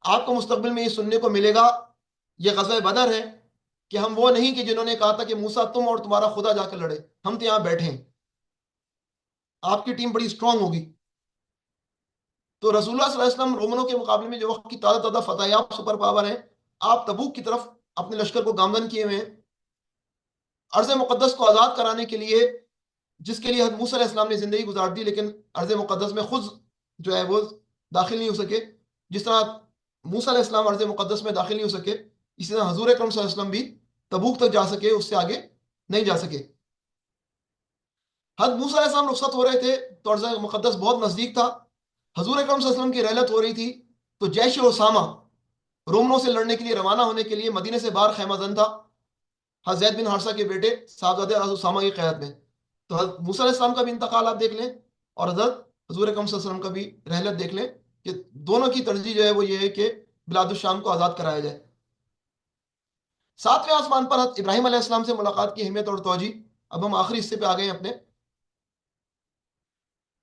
آپ کو مستقبل میں یہ سننے کو ملے گا، یہ غزوہ بدر ہے، کہ ہم وہ نہیں کہ جنہوں نے کہا تھا کہ موسیٰ تم اور تمہارا خدا جا کر لڑے، ہم تو یہاں بیٹھے ہیں. آپ کی ٹیم بڑی اسٹرانگ ہوگی. تو رسول اللہ صلی اللہ علیہ وسلم رومنوں کے مقابلے میں جو وقت کی تازہ تازہ فتح یاب سپر پاور ہیں، آپ تبوک کی طرف اپنے لشکر کو گامزن کیے ہوئے ہیں ارض مقدس کو آزاد کرانے کے لیے، جس کے لیے حضرت موسیٰ علیہ السلام نے زندگی گزار دی، لیکن ارض مقدس میں خود جو ہے وہ داخل نہیں ہو سکے. جس طرح موسیٰ علیہ السلام ارض مقدس میں داخل نہیں ہو سکے، اسی طرح حضور اکرم صلی اللہ علیہ وسلم بھی تبوک تک جا سکے، اس سے آگے نہیں جا سکے. حضرت موسیٰ علیہ السلام رخصت ہو رہے تھے تو ارض مقدس بہت نزدیک تھا. حضور اکرم صلی اللہ علیہ وسلم کی رحلت ہو رہی تھی تو جیش اسامہ رومنوں سے لڑنے کے لیے روانہ ہونے کے لیے مدینے سے باہر خیمہ زن تھا، حضرت زید بن حارثہ کے بیٹے صاحبزادے حضرت اسامہ کی قیادت میں. تو حضرت موسیٰ علیہ السلام کا بھی انتقال آپ دیکھ لیں، اور حضرت حضور اکرم صلی اللہ علیہ وسلم کا بھی رحلت دیکھ لیں کہ دونوں کی ترجیح جو ہے وہ یہ ہے کہ بلاد الشام کو آزاد کرایا جائے. ساتویں آسمان پر حضرت ابراہیم علیہ السلام سے ملاقات کی اہمیت اور توجہ. اب ہم آخری حصے پہ آ گئے ہیں اپنے.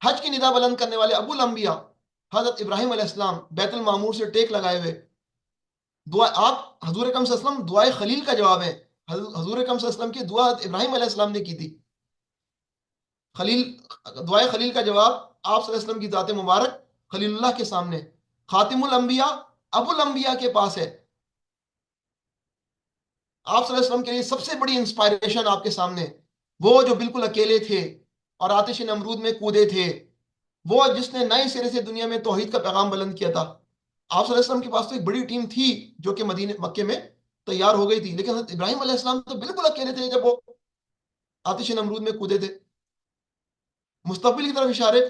حج کی ندا بلند کرنے والے ابو الانبیاء حضرت ابراہیم علیہ السلام بیت المعمور سے ٹیک لگائے ہوئے دعا، آپ حضور اکرم صلی اللہ علیہ وسلم دعائے خلیل کا جواب ہے. حضور اکرم صلی اللہ علیہ وسلم کی دعا حضرت ابراہیم علیہ السلام نے کی تھی. خلیل، دعائے خلیل کا جواب آپ صلی اللہ علیہ وسلم کی ذات مبارک خلیل اللہ کے سامنے، خاتم الانبیاء ابو الانبیاء کے پاس ہے. آپ صلی اللہ علیہ وسلم کے لیے سب سے بڑی انسپائریشن آپ کے سامنے، وہ جو بالکل اکیلے تھے اور آتش نمرود میں کودے تھے، وہ جس نے نئے سرے سے دنیا میں توحید کا پیغام بلند کیا تھا. آپ صلی اللہ علیہ وسلم کے پاس تو ایک بڑی ٹیم تھی جو کہ مکے میں تیار ہو گئی تھی، لیکن حضرت ابراہیم علیہ السلام تو بالکل اکیلے تھے جب وہ آتش نمرود میں کودے تھے. مستقبل کی طرف اشارے،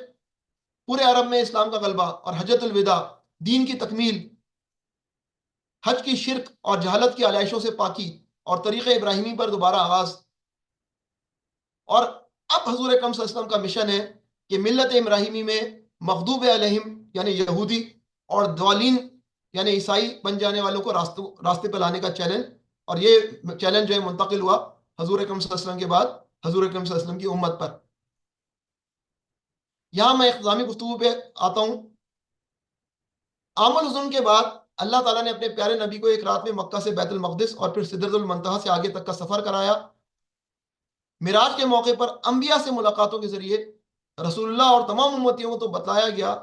پورے عرب میں اسلام کا غلبہ اور حجت الوداع، دین کی تکمیل، حج کی شرک اور جہالت کی علائشوں سے پاکی اور طریق ابراہیمی پر دوبارہ آغاز. اور اب حضور اکرم صلی اللہ علیہ وسلم کا مشن ہے کہ ملت ابراہیمی میں مغضوب علیہم یعنی یہودی اور ضالین یعنی عیسائی بن جانے والوں کو راستے پہ لانے کا چیلنج. اور یہ چیلنج جو ہے منتقل ہوا حضور اکرم صلی اللہ علیہ وسلم کے بعد حضور اکرم صلی اللہ علیہ وسلم کی امت پر. یہاں میں اختتامی گفتگو پہ آتا ہوں. عام الحزن کے بعد اللہ تعالیٰ نے اپنے پیارے نبی کو ایک رات میں مکہ سے بیت المقدس اور پھر سدرۃ المنتہا سے آگے تک کا سفر کرایا. معراج کے موقع پر انبیاء سے ملاقاتوں کے ذریعے رسول اللہ اور تمام امتیوں کو تو بتایا گیا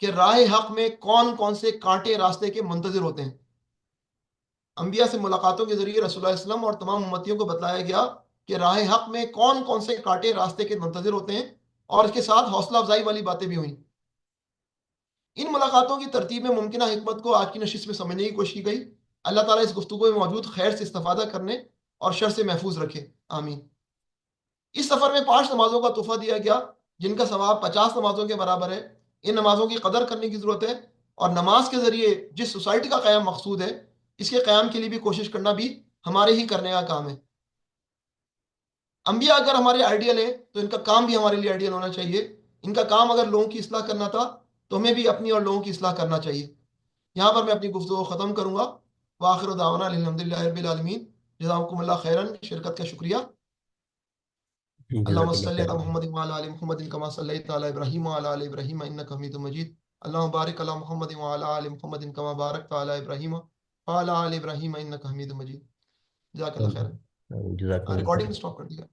کہ راہ حق میں کون کون سے کانٹے راستے کے منتظر ہوتے ہیں. انبیاء سے ملاقاتوں کے ذریعے رسول اللہ علیہ وسلم اور تمام امتیوں کو بتلایا گیا کہ راہ حق میں کون کون سے کانٹے راستے کے منتظر ہوتے ہیں، اور اس کے ساتھ حوصلہ افزائی والی باتیں بھی ہوئیں. ان ملاقاتوں کی ترتیب میں ممکنہ حکمت کو آج کی نشست میں سمجھنے کی کوشش کی گئی. اللہ تعالیٰ اس گفتگو میں موجود خیر سے استفادہ کرنے اور شر سے محفوظ رکھے، آمین. اس سفر میں 5 نمازوں کا تحفہ دیا گیا جن کا ثواب 50 نمازوں کے برابر ہے. ان نمازوں کی قدر کرنے کی ضرورت ہے، اور نماز کے ذریعے جس سوسائٹی کا قیام مقصود ہے اس کے قیام کے لیے بھی کوشش کرنا بھی ہمارے ہی کرنے کا کام ہے. انبیاء اگر ہمارے آئیڈیل ہیں تو ان کا کام بھی ہمارے لیے آئیڈیل ہونا چاہیے. ان کا کام اگر لوگوں کی اصلاح کرنا تھا تو ہمیں بھی اپنی اور لوگوں کی اصلاح کرنا چاہیے. یہاں پر میں اپنی گفتگو ختم کروں گا. وآخر دعوانا الحمدللہ رب العالمین. جزاکم اللہ خیرن، شرکت کا شکریہ. اللهم جزاک اللہ صل خیر. على محمد وعلى ال محمد كما صليت على ابراهيم وعلى ال ابراهيم انك حميد مجيد. اللهم بارك على محمد وعلى ال محمد كما باركت على ابراهيم وعلى ال ابراهيم انك حميد مجيد. جزاک اللہ خیر. جزاک اللہ ریکارڈنگ خیر. اسٹاپ کر دیا.